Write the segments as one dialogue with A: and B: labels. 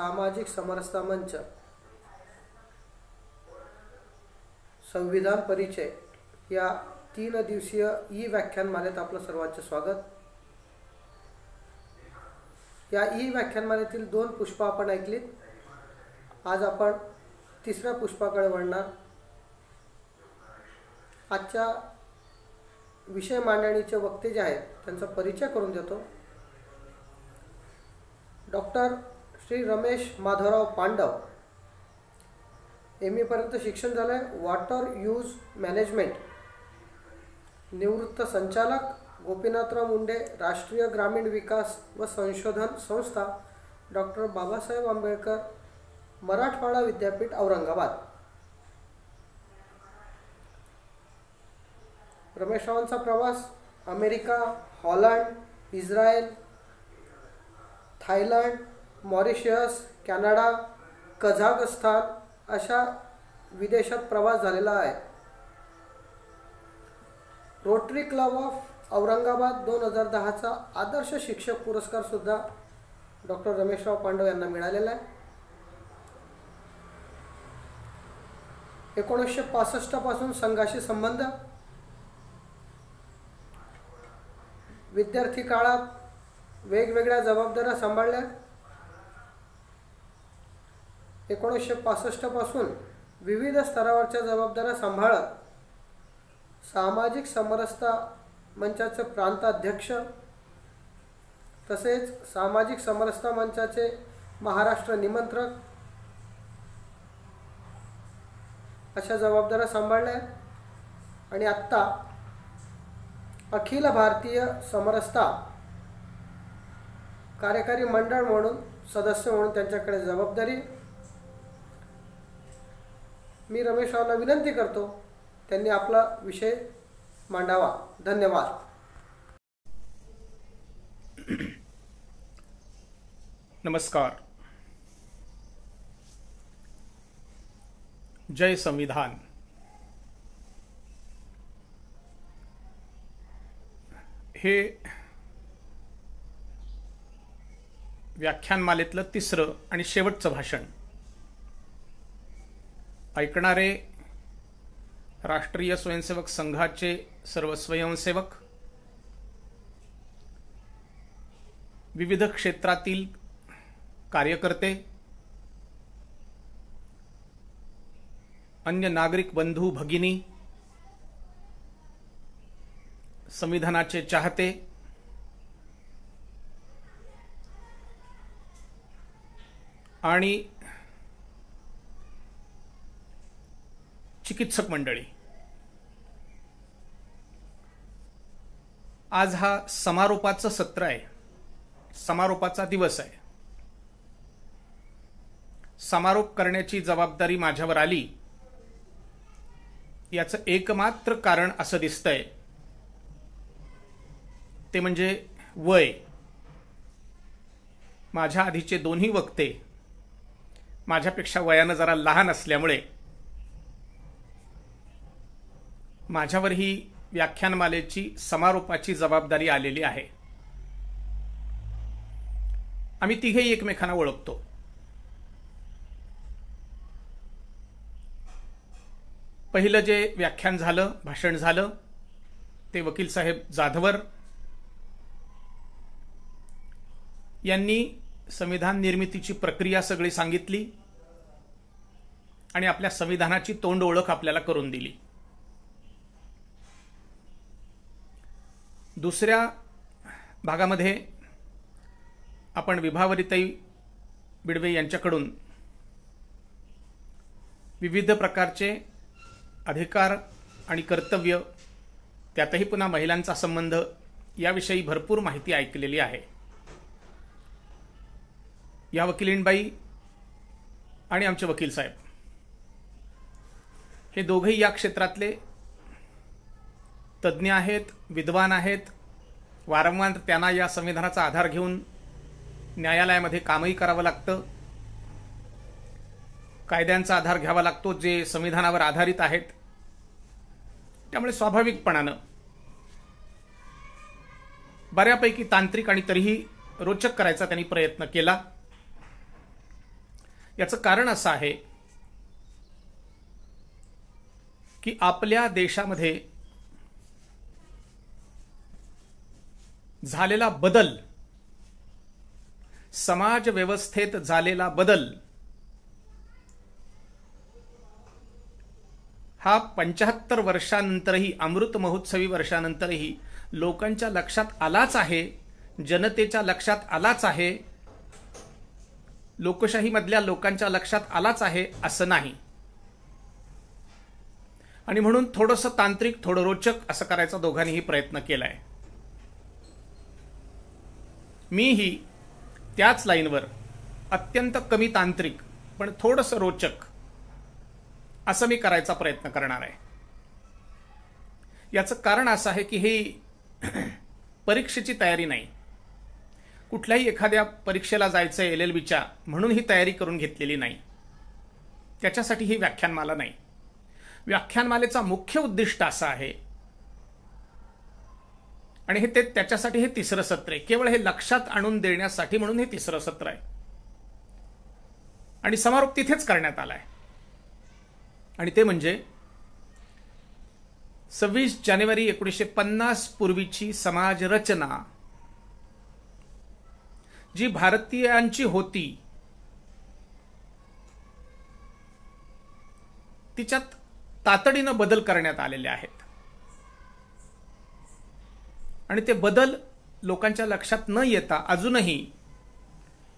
A: सामाजिक समरसता मंच संविधान परिचय या 3 दिवसीय ई व्याख्यानमालेत आपलं सर्वांचे स्वागत। या ई व्याख्यानमालेतील 2 पुष्प आपण ऐकलीत। आज आपण तिसऱ्या पुष्पाकडे वळणार। आजच्या विषय मांडणीचे वक्ते जे आहेत त्यांचा परिचय करून देतो। डॉक्टर श्री रमेश माधवराव पांडव, MA पर्यंत शिक्षण झाले। वॉटर यूज मॅनेजमेंट, निवृत्त संचालक, गोपीनाथराव मुंडे राष्ट्रीय ग्रामीण विकास व संशोधन संस्था, डॉक्टर बाबासाहेब आंबेडकर मराठवाडा विद्यापीठ औरंगाबाद। रमेशरावांचा प्रवास America, Holland, Israel, Thailand, Mauritius, Canada, Kazakhstan अशा विदेशात प्रवास झालेला आहे। रोटरी क्लब ऑफ औरंगाबाद 2010 चा आदर्श शिक्षक पुरस्कार सुद्धा डॉक्टर रमेशराव पांडव यांना मिळालेला आहे। 1965 पासून संघाशी संबंध, विद्यार्थी काळात वेगवेगळ्या जबाबदाऱ्या सांभाळल्या। 1965 पासून विविध स्तरावरच्या जबाबदाऱ्या सांभाळत सामाजिक समरसता मंचाचे प्रांताध्यक्ष तसेच सामाजिक समरसता मंचाचे महाराष्ट्र निमंत्रक अशा जबाबदाऱ्या सांभाळल्या आणि आता अखिल भारतीय समरसता कार्यकारी मंडळ म्हणून सदस्य म्हणून त्यांच्याकडे जबाबदारी। मी रमेशरावांना विनंती करतो त्यांनी आपला विषय मांडावा। धन्यवाद।
B: नमस्कार। जय संविधान। हे व्याख्यानमालेतलं तिसरं आणि शेवटचं भाषण। ऐकणारे राष्ट्रीय स्वयंसेवक संघाचे सर्व स्वयंसेवक, विविध क्षेत्रातील कार्यकर्ते, अन्य नागरिक बंधू भगिनी, संविधानाचे चाहते, आणि चिकित्सक मंडळी, आज हा समारोपाचं सत्र आहे, समारोपाचा दिवस आहे। समारोप करण्याची जबाबदारी माझ्यावर आली याचं एकमात्र कारण असं दिसतंय ते म्हणजे वय। माझ्या आधीचे दोन्ही वक्ते माझ्यापेक्षा वयानं जरा लहान असल्यामुळे माझ्यावर ही व्याख्यानमालेची समारोपाची जबाबदारी आलेली आहे। आम्ही तिघेही एकमेकांना ओळखतो। पहिलं जे व्याख्यान झालं, भाषण झालं, ते वकील साहेब जाधवर यांनी संविधान निर्मितीची प्रक्रिया सगळी सांगितली आणि आपल्या संविधानाची तोंड ओळख आपल्याला करून दिली। दुसऱ्या भागामध्ये आपण विभावरीताई बिडवे यांच्याकडून विविध प्रकारचे अधिकार आणि कर्तव्य, त्यातही पुन्हा महिलांचा संबंध याविषयी भरपूर माहिती ऐकलेली आहे। या वकिलींबाई आणि आमचे वकील साहेब हे दोघेही या क्षेत्रातले तज्ज्ञ आहेत, विद्वान आहेत। वारंवार त्यांना या संविधानाचा आधार घेऊन न्यायालयामध्ये कामही करावं लागतं, कायद्यांचा आधार घ्यावा लागतो जे संविधानावर आधारित आहेत। त्यामुळे स्वाभाविकपणानं बऱ्यापैकी तांत्रिक आणि तरीही रोचक करायचा त्यांनी प्रयत्न केला। याचं कारण असं आहे की आपल्या देशामध्ये झालेला बदल, समाज व्यवस्थेत झालेला बदल हा 75 वर्षांनंतरही, अमृत महोत्सवी वर्षानंतरही लोकांच्या लक्षात आलाच आहे, जनतेच्या लक्षात आलाच आहे, लोकशाहीमधल्या लोकांच्या लक्षात आलाच आहे असं नाही. आणि म्हणून थोडंसं तांत्रिक, थोडं रोचक असं करायचा दोघांनीही प्रयत्न केलाय. मीही त्याच लाईनवर अत्यंत कमी तांत्रिक पण थोडंसं रोचक असं मी करायचा प्रयत्न करणार आहे. याचं कारण असं आहे की ही परीक्षेची तयारी नाही. कुठल्याही एखाद्या परीक्षेला जायचंय LLBच्या म्हणून ही तयारी करून घेतलेली नाही. त्याच्यासाठी ही व्याख्यानमाला नाही. व्याख्यानमालेचा मुख्य उद्दिष्ट असा आहे, आणि त्याच्यासाठी हे तिसरं सत्र आहे, केवळ हे लक्षात आणून देण्यासाठी म्हणून हे तिसरं सत्र आहे. आणि समारोप तिथेच करण्यात आलाय. आणि ते म्हणजे 26 जानेवारी 1950 पूर्वीची समाज रचना जी भारतीयांची होती, तिच्यात तातडीनं बदल करण्यात आलेले आहेत. आणि ते बदल लोकांच्या लक्षात न येता अजूनही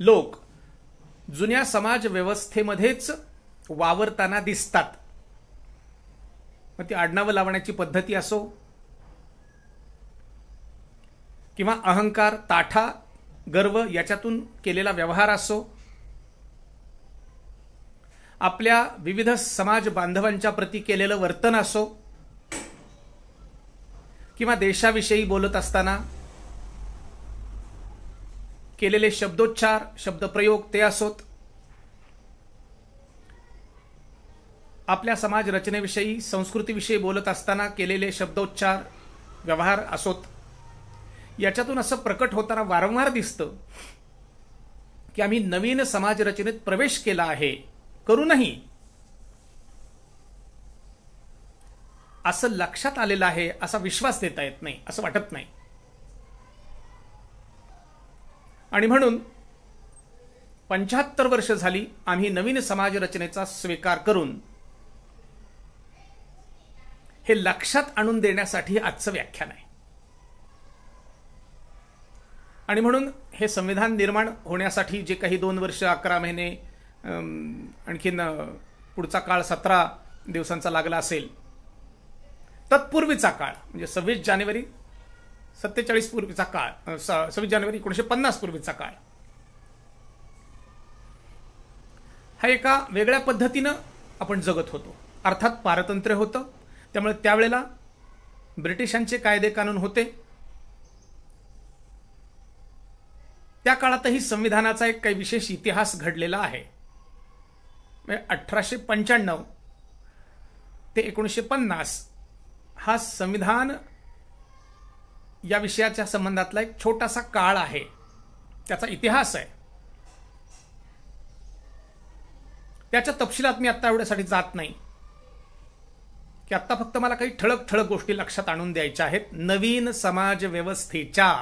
B: लोक जुन्या समाज व्यवस्थेमध्येच वावरताना दिसतात. मग ती आडनावं लावण्याची पद्धती असो, किंवा अहंकार, ताठा, गर्व याच्यातून केलेला व्यवहार असो, आपल्या विविध समाज बांधवांच्या प्रती केलेलं वर्तन असो, किंवा देशाविषयी बोलत असताना केलेले शब्दोच्चार, शब्दप्रयोग ते असोत, आपल्या समाज रचनेविषयी, संस्कृतीविषयी बोलत असताना केलेले शब्दोच्चार, व्यवहार असोत, याच्यातून असं प्रकट होताना वारंवार दिसतं की आम्ही नवीन समाज रचनेत प्रवेश केला आहे, करूनही असं लक्षात आलेलं आहे असा विश्वास देता येत नाही, असं वाटत नाही. आणि म्हणून 75 वर्ष झाली आम्ही नवीन समाज रचनेचा स्वीकार करून हे लक्षात आणून देण्यासाठी आजचं व्याख्यान आहे. आणि म्हणून हे संविधान निर्माण होण्यासाठी जे काही 2 वर्ष 11 महिने आणखीन पुढचा काळ 17 दिवसांचा लागला असेल, तत्पूर्वीचा काळ म्हणजे 26 जानेवारी 47 पूर्वीचा काळ, 26 जानेवारी 1950 पूर्वीचा काळ, हा एका वेगळ्या पद्धतीनं आपण जगत होतो. अर्थात पारतंत्र्य होतं, त्यामुळे त्यावेळेला ब्रिटिशांचे कायदे कानून होते. त्या काळातही संविधानाचा एक काही विशेष इतिहास घडलेला आहे. 1895 ते 1950 हा संविधान या विषयाच्या संबंधातला एक छोटासा काळ आहे, त्याचा इतिहास आहे. त्याच्या तपशिलात मी आता एवढ्यासाठी जात नाही, की आता फक्त मला काही ठळक ठळक गोष्टी लक्षात आणून द्यायच्या आहेत नवीन समाज व्यवस्थेच्या.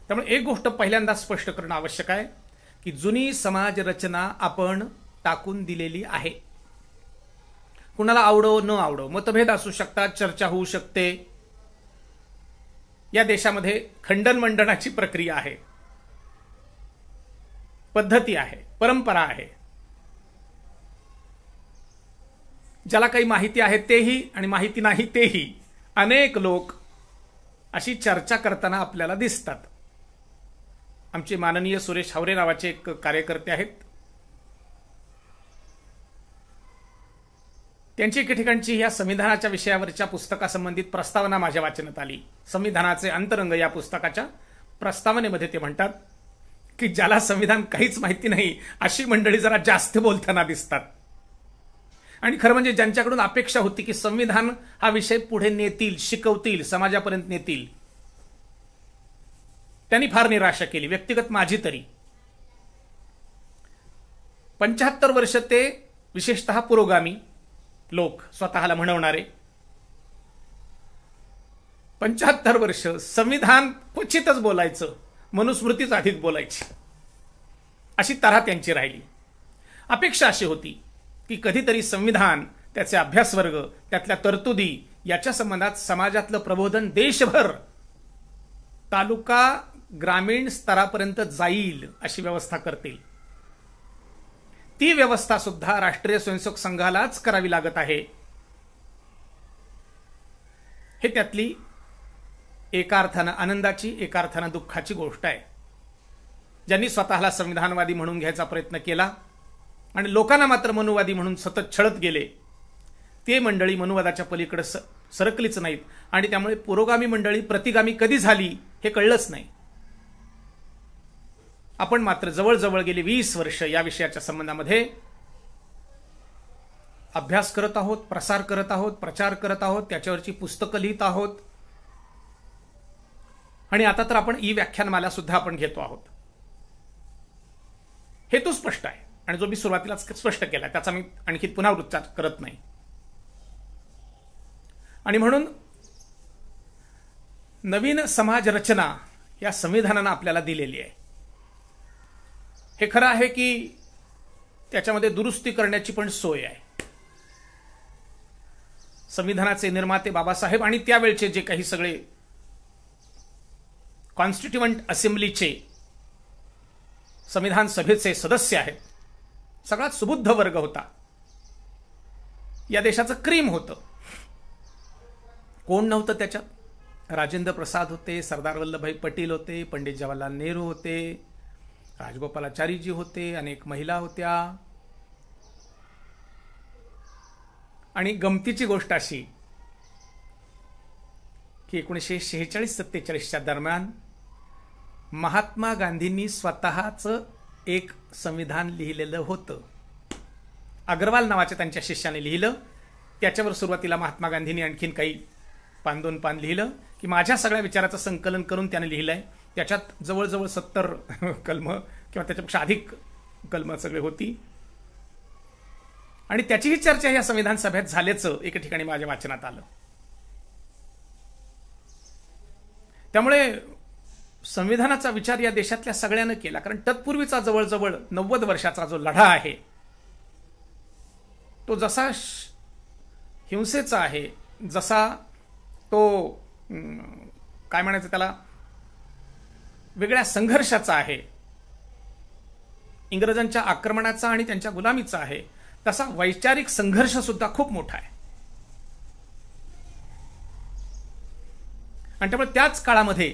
B: त्यामुळे एक गोष्ट पहिल्यांदा स्पष्ट करणं आवश्यक आहे की जुनी समाज रचना आपण टाकून दिलेली आहे. कुणाला आवडो न आवडो, मतभेद असू शकतात, चर्चा होऊ शकते. या देशामध्ये खंडन मंडनाची प्रक्रिया आहे, पद्धती आहे, परंपरा आहे. ज्याला काही माहिती आहे तेही आणि माहिती नाही तेही अनेक लोक अशी चर्चा करताना आपल्याला दिसतात. आमचे माननीय सुरेश हावरे नावाचे एक कार्यकर्ते आहेत. त्यांची एके ठिकाणची या संविधानाच्या विषयावरच्या पुस्तकासंबंधित प्रस्तावना माझ्या वाचनात आली. संविधानाचे अंतरंग या पुस्तकाच्या प्रस्तावनेमध्ये ते म्हणतात की ज्याला संविधान काहीच माहिती नाही अशी मंडळी जरा जास्त बोलताना दिसतात. आणि खरं म्हणजे ज्यांच्याकडून अपेक्षा होती की संविधान हा विषय पुढे नेतील, शिकवतील, समाजापर्यंत नेतील, त्यांनी फार निराशा केली, व्यक्तिगत माझी तरी. 75 वर्ष ते विशेषतः पुरोगामी लोक स्वतःला म्हणवणारे 75 वर्ष संविधान क्वचितच बोलायचं, मनुस्मृतीच अधिक बोलायची, अशी तऱ्हा त्यांची राहिली. अपेक्षा अशी होती की कधीतरी संविधान, त्याचे अभ्यासवर्ग, त्यातल्या तरतुदी याच्या संबंधात समाजातलं प्रबोधन देशभर तालुका ग्रामीण स्तरापर्यंत जाईल अशी व्यवस्था करतील. ती व्यवस्था सुद्धा राष्ट्रीय स्वयंसेवक संघालाच करावी लागत आहे. हे त्यातली एका अर्थानं आनंदाची, एका अर्थानं दुःखाची गोष्ट आहे. ज्यांनी स्वतःला संविधानवादी म्हणून घ्यायचा प्रयत्न केला आणि लोकांना मात्र मनुवादी म्हणून सतत छळत गेले, ते मंडळी मनुवादाच्या पलीकडे सरकलीच नाहीत आणि त्यामुळे पुरोगामी मंडळी प्रतिगामी कधी झाली हे कळलंच नाही. आपण मात्र जवळजवळ गेली 20 वर्ष या विषयाच्या संबंधामध्ये अभ्यास करत आहोत, प्रसार करत आहोत, प्रचार करत आहोत, त्याच्यावरची पुस्तकं लिहित आहोत आणि आता तर आपण व्याख्यानमाला सुद्धा आपण घेतो आहोत. हेतू स्पष्ट आहे आणि जो मी सुरुवातीला स्पष्ट केला त्याचा मी आणखी पुन्हा उच्चार करत नाही. आणि म्हणून नवीन समाज रचना या संविधानानं आपल्याला दिलेली आहे. हे खरं आहे की त्याच्यामध्ये दुरुस्ती करण्याची पण सोय आहे. संविधानाचे निर्माते बाबासाहेब आणि त्यावेळचे जे काही सगळे कॉन्स्टिट्युएंट असेंब्लीचे, संविधान सभेचे सदस्य आहेत, सगळ्यात सुबुद्ध वर्ग होता. या देशाचं क्रीम होतं. कोण नव्हतं त्याच्यात? राजेंद्र प्रसाद होते, सरदार वल्लभभाई पटेल होते, पंडित जवाहरलाल नेहरू होते, राजगोपालाचारीजी होते, अनेक महिला होत्या. आणि गमतीची गोष्ट अशी की 1946-47च्या दरम्यान महात्मा गांधींनी स्वतःच एक संविधान लिहिलेलं होतं. अग्रवाल नावाच्या त्यांच्या शिष्याने लिहिलं. त्याच्यावर सुरुवातीला महात्मा गांधींनी आणखीन काही 5-2 पान लिहिलं की माझ्या सगळ्या विचाराचं संकलन करून त्याने लिहिलंय. त्याच्यात जवळजवळ 70 कलम किंवा त्याच्यापेक्षा अधिक कलम सगळे होती आणि त्याचीही चर्चा या संविधान सभेत झाल्याचं एका ठिकाणी माझ्या वाचनात आलं. त्यामुळे संविधानाचा विचार या देशातल्या सगळ्यांना केला. कारण तत्पूर्वीचा जवळजवळ 90 वर्षाचा जो लढा आहे तो जसा हिंसेचा आहे, जसा तो काय म्हणायचं त्याला वेगळ्या संघर्षाचा आहे, इंग्रजांच्या आक्रमणाचा आणि त्यांच्या गुलामीचा आहे, तसा वैचारिक संघर्ष सुद्धा खूप मोठा आहे. आणि त्यामुळे त्याच काळामध्ये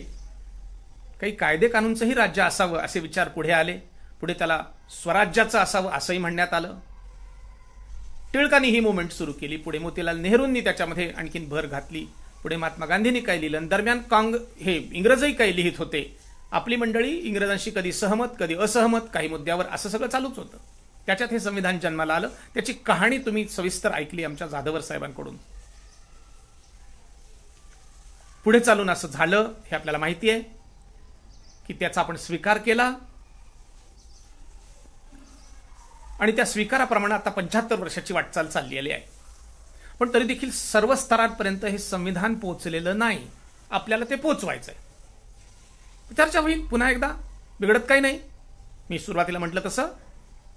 B: काही कायदे कानूनचंही राज्य असावं असे विचार पुढे आले. पुढे त्याला स्वराज्याचं असावं असंही म्हणण्यात आलं. टिळकांनी ही मुवमेंट सुरू केली. पुढे मोतीलाल नेहरूंनी त्याच्यामध्ये आणखीन भर घातली. पुढे महात्मा गांधींनी काय लिहिलं. दरम्यान हे इंग्रजही काही लिहित होते. आपली मंडळी इंग्रजांशी कधी सहमत, कधी असहमत, काही मुद्द्यावर असं सगळं चालूच होतं. त्याच्यात हे संविधान जन्माला आलं. त्याची कहाणी तुम्ही सविस्तर ऐकली आमच्या जाधवर साहेबांकडून. पुढे चालून असं झालं हे आपल्याला माहिती आहे की त्याचा आपण स्वीकार केला आणि त्या स्वीकाराप्रमाणे आता 75 वर्षाची वाटचाल चाललेली आहे. पण तरी देखील सर्व स्तरांपर्यंत हे संविधान पोहोचलेलं नाही. आपल्याला ते पोहोचवायचंय. चर्चा होईल पुन्हा एकदा, बिघडत काही नाही. मी सुरुवातीला म्हटलं तसं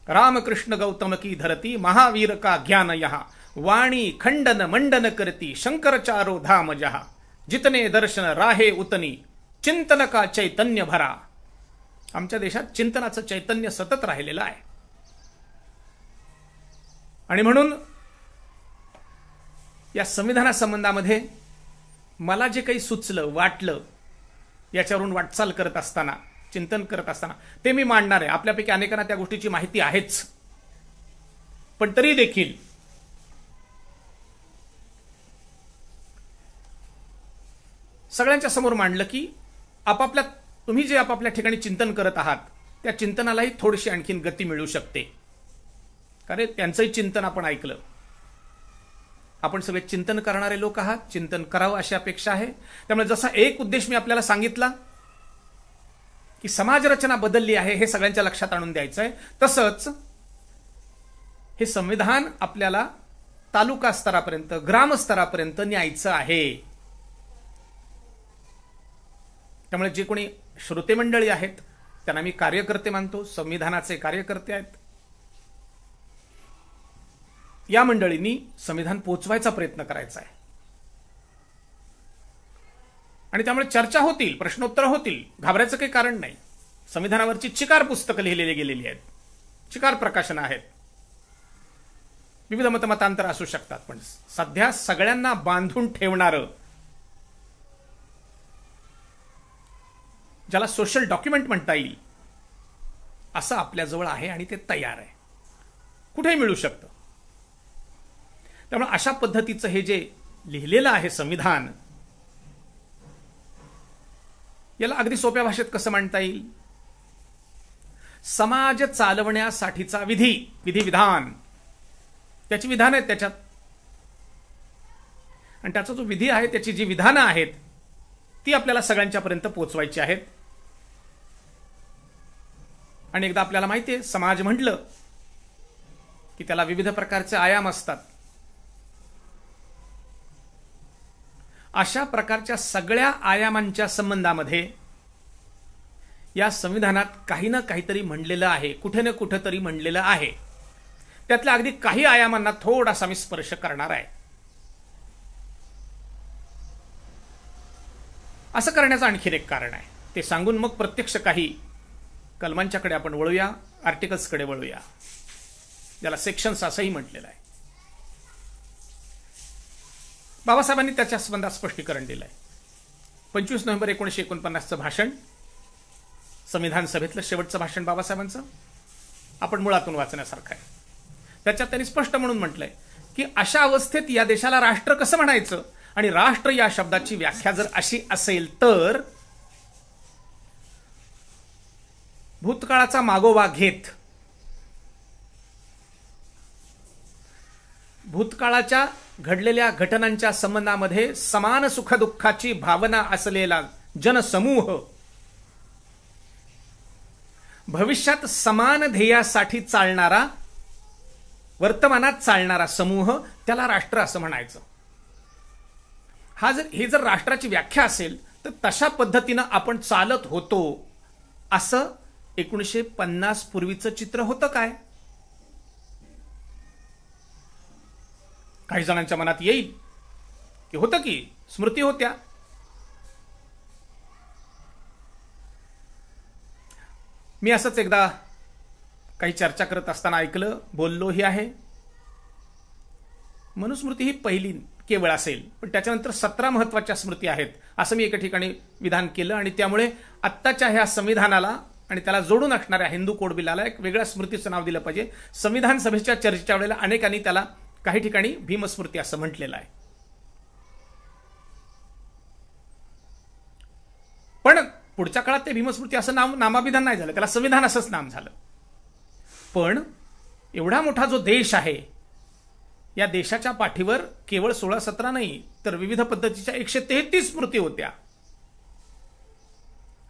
B: रामकृष्ण गौतम की धरती महावीर का ज्ञान यहा वाणी खंडन मंडन करती शंकरचारो धाम जहा जितने दर्शन राहे उतनी चिंतन का चैतन्य भरा. आमच्या देशात चिंतनाचं चैतन्य सतत राहिलेलं आहे. आणि म्हणून या संविधानासंबंधामध्ये मला जे काही सुचलं, वाटलं, याच्यावरून वाटचाल करत असताना, चिंतन करत असताना ते मी मांडणार आहे. आपल्यापैकी अनेकांना त्या गोष्टीची माहिती आहेच, पण तरी देखील सगळ्यांच्या समोर मांडलं की तुम्ही जे आपापल्या ठिकाणी चिंतन करत आहात त्या चिंतनालाही थोडीशी आणखीन गती मिळू शकते. कारण त्यांचंही चिंतन आपण ऐकलं. आपण सगळे चिंतन करणारे लोक आहात, चिंतन करावं अशी अपेक्षा आहे. त्यामुळे जसा एक उद्देश मी आपल्याला सांगितला की समाज रचना बदलली आहे हे सगळ्यांच्या लक्षात आणून द्यायचं आहे, तसंच हे संविधान आपल्याला तालुका स्तरापर्यंत, ग्रामस्तरापर्यंत न्यायचं आहे. त्यामुळे जे कोणी श्रोते मंडळी आहेत त्यांना मी कार्यकर्ते मानतो, संविधानाचे कार्यकर्ते आहेत. या मंडळींनी संविधान पोचवायचा प्रयत्न करायचा आहे. आणि त्यामुळे चर्चा होतील, प्रश्नोत्तर होतील, घाबरायचं काही कारण नाही. संविधानावरची चिकार पुस्तकं लिहिलेली गेलेली आहेत, चिकार प्रकाशनं आहेत. विविध मतमतांतर असू शकतात, पण सध्या सगळ्यांना बांधून ठेवणारं, ज्याला सोशल डॉक्युमेंट म्हणता येईल, असं आपल्याजवळ आहे आणि ते तयार आहे, कुठेही मिळू शकतं. त्यामुळे अशा पद्धतीचं हे जे लिहिलेलं आहे संविधान, याला अगदी सोप्या भाषेत कसं म्हणता येईल? समाज चालवण्यासाठीचा विधिविधान, त्याची विधान आहेत त्याच्यात, आणि त्याचा जो विधी आहे, त्याची जी विधानं आहेत ती आपल्याला सगळ्यांच्यापर्यंत पोहोचवायची आहेत. आणि एकदा आपल्याला माहिती आहे, समाज म्हटलं की त्याला विविध प्रकारचे आयाम असतात. अशा प्रकारच्या सगळ्या आयामांच्या संबंधामध्ये या संविधानात काही ना काहीतरी म्हणलेलं आहे, कुठे ना कुठेतरी म्हणलेलं आहे. त्यातल्या अगदी काही आयामांना थोडासा मी स्पर्श करणार आहे. असं करण्याचं आणखीन एक कारण आहे, ते सांगून मग प्रत्यक्ष काही कलमांच्याकडे आपण वळूया, आर्टिकल्सकडे वळूया, ज्याला सेक्शन्स असंही म्हटलेलं आहे. बाबासाहेबांनी त्याच्या संबंधात स्पष्टीकरण दिलंय. 25 नोव्हेंबर 1949चं भाषण, संविधान सभेतलं शेवटचं भाषण बाबासाहेबांचं, आपण मुळातून वाचण्यासारखं आहे. त्याच्यात त्यांनी स्पष्ट म्हणून म्हटलंय की अशा अवस्थेत या देशाला राष्ट्र कसं म्हणायचं, आणि राष्ट्र या शब्दाची व्याख्या जर अशी असेल तर भूतकाळाचा मागोवा घेत भूतकाळाच्या घडलेल्या घटनांच्या संबंधामध्ये समान सुखदुःखाची भावना असलेला जनसमूह, भविष्यात समान ध्येयासाठी चालणारा, वर्तमानात चालणारा समूह, त्याला राष्ट्र असं म्हणायचं. ही जर राष्ट्राची व्याख्या असेल तर तशा पद्धतीनं आपण चालत होतो, असं 1950 पूर्वीचं चित्र होतं काय? काही जणांच्या मनात येईल की होतं की, स्मृती होत्या. मी असंच एकदा काही चर्चा करत असताना ऐकलं, बोललोही आहे. मनुस्मृती ही पहिली केवळ असेल, पण त्याच्यानंतर 17 महत्वाच्या स्मृती आहेत, असं मी एका ठिकाणी विधान केलं. आणि त्यामुळे आत्ताच्या ह्या संविधानाला आणि त्याला जोडून असणाऱ्या हिंदू कोड बिलाला एक वेगळ्या स्मृतीचं नाव दिलं पाहिजे. संविधान सभेच्या चर्चेच्या वेळेला अनेकांनी त्याला काही ठिकाणी भीमस्मृती असं म्हटलेलं आहे. पण पुढच्या काळात ते भीमस्मृती असं नामाभिधान नाही झालं, त्याला संविधान असंच नाम झालं. पण एवढा मोठा जो देश आहे, या देशाच्या पाठीवर केवळ 16-17 नाही तर विविध पद्धतीच्या 133 स्मृती होत्या.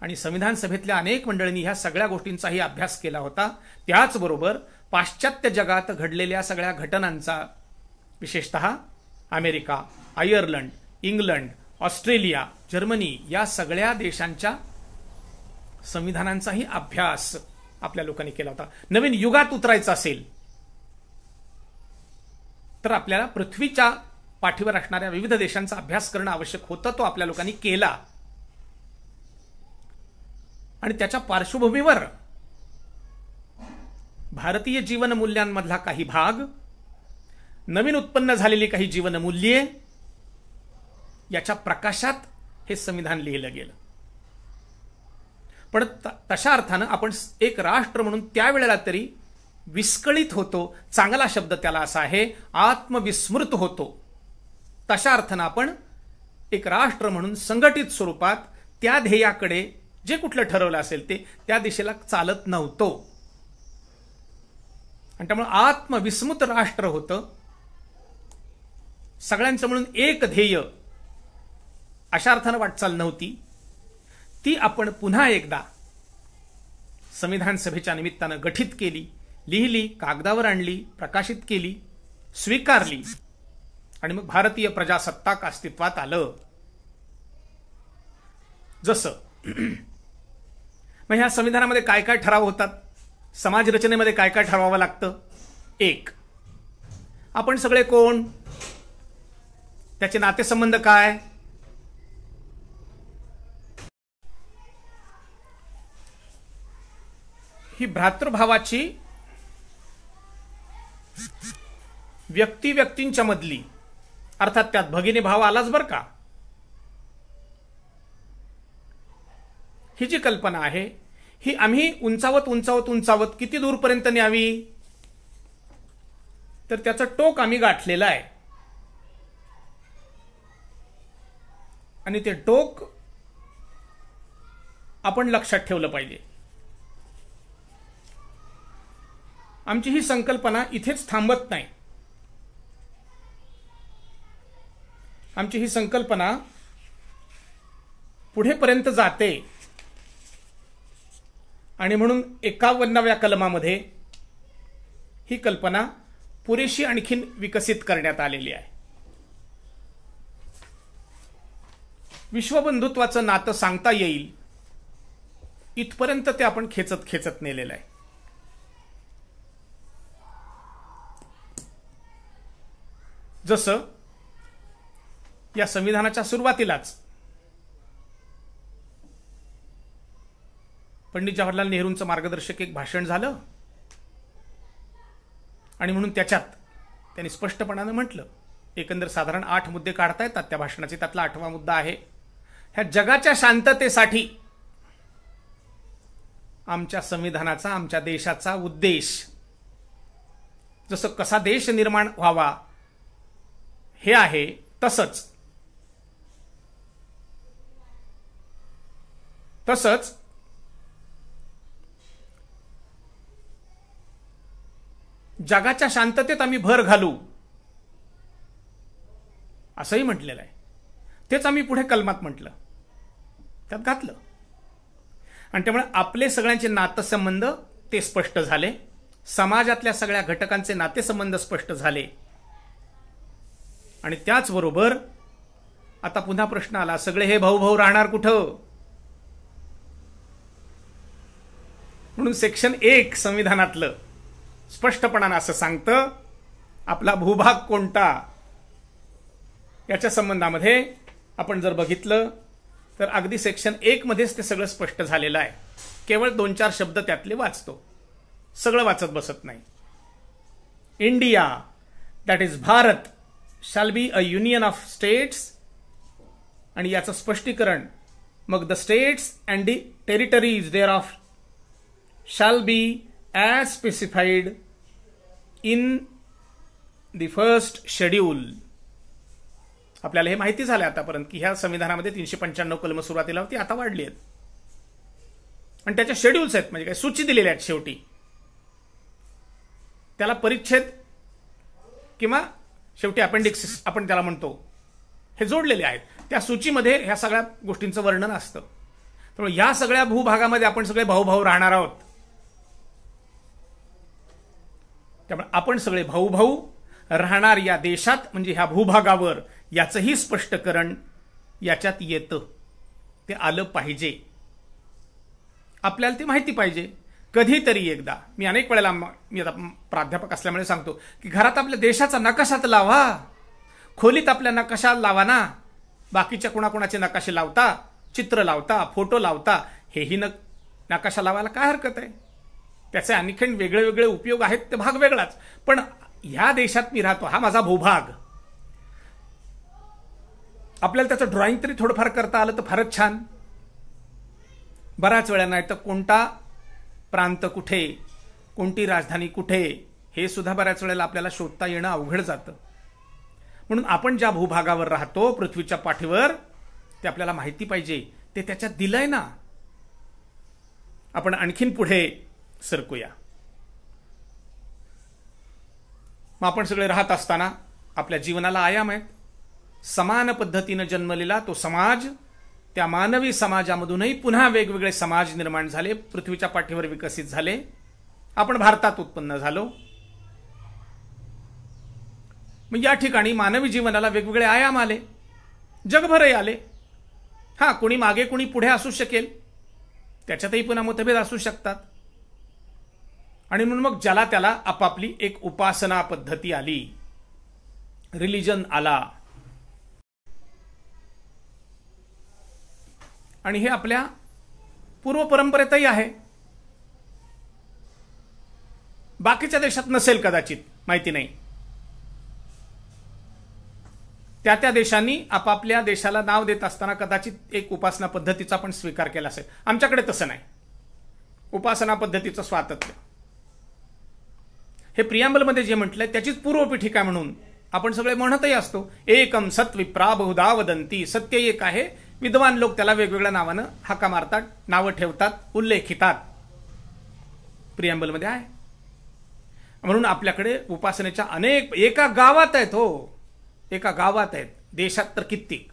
B: आणि संविधान सभेतल्या अनेक मंडळींनी ह्या सगळ्या गोष्टींचाही अभ्यास केला होता. त्याचबरोबर पाश्चात्य जगात घडलेल्या सगळ्या घटनांचा, विशेषतः America, Ireland, England, Australia, Germany या सगळ्या देशांच्या संविधानांचाही अभ्यास आपल्या लोकांनी केला होता. नवीन युगात उतरायचं असेल तर आपल्याला पृथ्वीच्या पाठीवर असणाऱ्या विविध देशांचा अभ्यास करणं आवश्यक होतं. तो आपल्या लोकांनी केला. आणि त्याच्या पार्श्वभूमीवर भारतीय जीवनमूल्यांमधला काही भाग, नवीन उत्पन्न झालेली काही जीवनमूल्ये, याच्या प्रकाशात हे संविधान लिहिलं गेलं. पण तशा अर्थानं आपण एक राष्ट्र म्हणून त्यावेळेला तरी विस्कळीत होतो. चांगला शब्द त्याला असा आहे, आत्मविस्मृत होतो. तशा अर्थानं आपण एक राष्ट्र म्हणून संघटित स्वरूपात त्या ध्येयाकडे, जे कुठलं ठरवलं असेल ते, त्या दिशेला चालत नव्हतो. आणि त्यामुळे आत्मविस्मृत राष्ट्र होतं. सगळ्यांचं म्हणून एक ध्येय, अशा अर्थानं वाटचाल नव्हती. ती आपण पुन्हा एकदा संविधान सभेच्या निमित्तानं गठीत केली. लिहिली, कागदावर आणली, प्रकाशित केली, स्वीकारली आणि मग भारतीय प्रजासत्ताक अस्तित्वात आलं. जसं मग ह्या संविधानामध्ये काय काय ठराव होतात, समाज रचनेमध्ये काय काय ठरवावं लागतं. एक, आपण सगळे कोण, त्याचे नातेसंबंध काय, ही भ्रातृभावाची व्यक्ती व्यक्तींच्या मधली, अर्थात त्यात भगिनी भाव आलाच बरं का, ही जी कल्पना आहे ही आम्ही उंचावत उंचावत उंचावत किती दूरपर्यंत न्यावी, तर त्याचं टोक आम्ही गाठलेलं आहे. आणि ते टोक आपण लक्षात ठेवलं पाहिजे. आमची ही संकल्पना इथेच थांबत नाही. आमची ही संकल्पना पुढेपर्यंत जाते आणि म्हणून 51व्या कलमामध्ये ही कल्पना पुरेशी आणखीन विकसित करण्यात आलेली आहे. विश्वबंधुत्वाचं नातं सांगता येईल इथपर्यंत ते आपण खेचत खेचत नेलेलं आहे. जसं या संविधानाच्या सुरुवातीलाच पंडित जवाहरलाल नेहरूंचं मार्गदर्शक एक भाषण झालं आणि म्हणून त्याच्यात त्यांनी स्पष्टपणानं म्हटलं, एकंदर साधारण 8 मुद्दे काढता येतात त्या भाषणाचे, त्यातला 8वा मुद्दा आहे, ह्या जगाच्या शांततेसाठी आमच्या संविधानाचा, आमच्या देशाचा उद्देश, जसं कसा देश निर्माण व्हावा हे आहे, तसंच जगाच्या शांततेत आम्ही भर घालू असंही म्हटलेलं आहे. तेच आम्ही पुढे कलमात म्हटलं, त्यात घातलं. आणि त्यामुळे आपले सगळ्यांचे नातेसंबंध ते स्पष्ट झाले, समाजातल्या सगळ्या घटकांचे नातेसंबंध स्पष्ट झाले. आणि त्याचबरोबर आता पुन्हा प्रश्न आला, सगळे हे भाऊ भाऊ राहणार कुठं. म्हणून सेक्शन 1 संविधानातलं स्पष्टपणानं असं सांगतं, आपला भूभाग कोणता याच्या संबंधामध्ये आपण जर बघितलं तर अगदी सेक्शन 1 मध्येच ते सगळं स्पष्ट झालेलं आहे. केवळ 2-4 शब्द त्यातले वाचतो, सगळं वाचत बसत नाही. India, that is Bharat, shall be a union of states, आणि याचं स्पष्टीकरण मग the states and the territories thereof shall be as specified in the first schedule. आपल्याला हे माहिती झालं आतापर्यंत की ह्या संविधानामध्ये 395 कलम सुरुवातीला होती, आता वाढली आहेत. आणि त्याच्या शेड्यूल्स आहेत, म्हणजे काय सूची दिलेल्या आहेत. शेवटी त्याला परिच्छेद किंवा शेवटी अपेंडिक्सिस आपण त्याला म्हणतो, हे जोडलेले आहेत. त्या सूचीमध्ये ह्या सगळ्या गोष्टींचं वर्णन असतं. त्यामुळे या सगळ्या भूभागामध्ये आपण सगळे भाऊ भाऊ राहणार आहोत. त्यामुळे आपण सगळे भाऊ भाऊ राहणार या देशात, म्हणजे ह्या भूभागावर, याचंही स्पष्टीकरण याच्यात येतं. ते आलं पाहिजे, आपल्याला ती माहिती पाहिजे. कधीतरी एकदा, मी अनेक वेळेला, मी आता प्राध्यापक असल्यामुळे सांगतो की घरात आपल्या देशाचा नकाशा तर लावा, खोलीत आपल्या नकाशा लावा ना. बाकीच्या कोणाकोणाचे नकाशे लावता, चित्र लावता, फोटो लावता, हेही नकाशा लावायला काय हरकत आहे. त्याचे आणखीन वेगळे वेगळे उपयोग आहेत, ते भाग वेगळाच. पण ह्या देशात मी राहतो, हा माझा भूभाग, आपल्याला त्याचं ड्रॉइंग तरी थोडंफार करता आलं तर फारच छान. बऱ्याच वेळा नाही तर कोणता प्रांत कुठे, कोणती राजधानी कुठे, हे सुद्धा बऱ्याच वेळेला आपल्याला शोधता येणं अवघड जातं. म्हणून आपण ज्या भूभागावर राहतो पृथ्वीच्या पाठीवर, ते आपल्याला माहिती पाहिजे. ते त्याच्यात दिलंय ना. आपण आणखीन पुढे सरकूया. मग आपण सगळे राहत असताना आपल्या जीवनाला आयाम आहेत. समान पद्धतीनं जन्मलेला तो समाज, त्या मानवी समाजामधूनही पुन्हा वेगवेगळे समाज निर्माण झाले, पृथ्वीच्या पाठीवर विकसित झाले. आपण भारतात उत्पन्न झालो. मग या ठिकाणी मानवी जीवनाला वेगवेगळे आयाम आले, जगभरही आले. हा, कोणी मागे कोणी पुढे असू शकेल, त्याच्यातही पुन्हा मतभेद असू शकतात. आणि म्हणून मग ज्याला त्याला आपापली एक उपासना पद्धती आली, रिलिजन आला. आणि हे आपल्या पूर्व परंपरेतही आहे. बाकीच्या देशात नसेल कदाचित, माहिती नाही. त्या त्या देशांनी आपापल्या देशाला नाव देत असताना कदाचित एक उपासना पद्धतीचा पण स्वीकार केला असेल. आमच्याकडे तसं नाही. उपासना पद्धतीचं स्वातंत्र्य हे प्रियांबलमध्ये जे म्हटलंय त्याचीच पूर्वपीठिका म्हणून आपण सगळे म्हणतही असतो. एकम सत् विप्रा बहुधा वदंती. सत्य एक आहे. विद्वान लोक त्याला वेगवेगळ्या नावानं हाका मारतात, नावं ठेवतात, उल्लेखितात. प्रियांबलमध्ये आहे. म्हणून आपल्याकडे उपासनेच्या अनेक, एका गावात आहेत. हो, एका गावात आहेत. देशात तर कित्येक.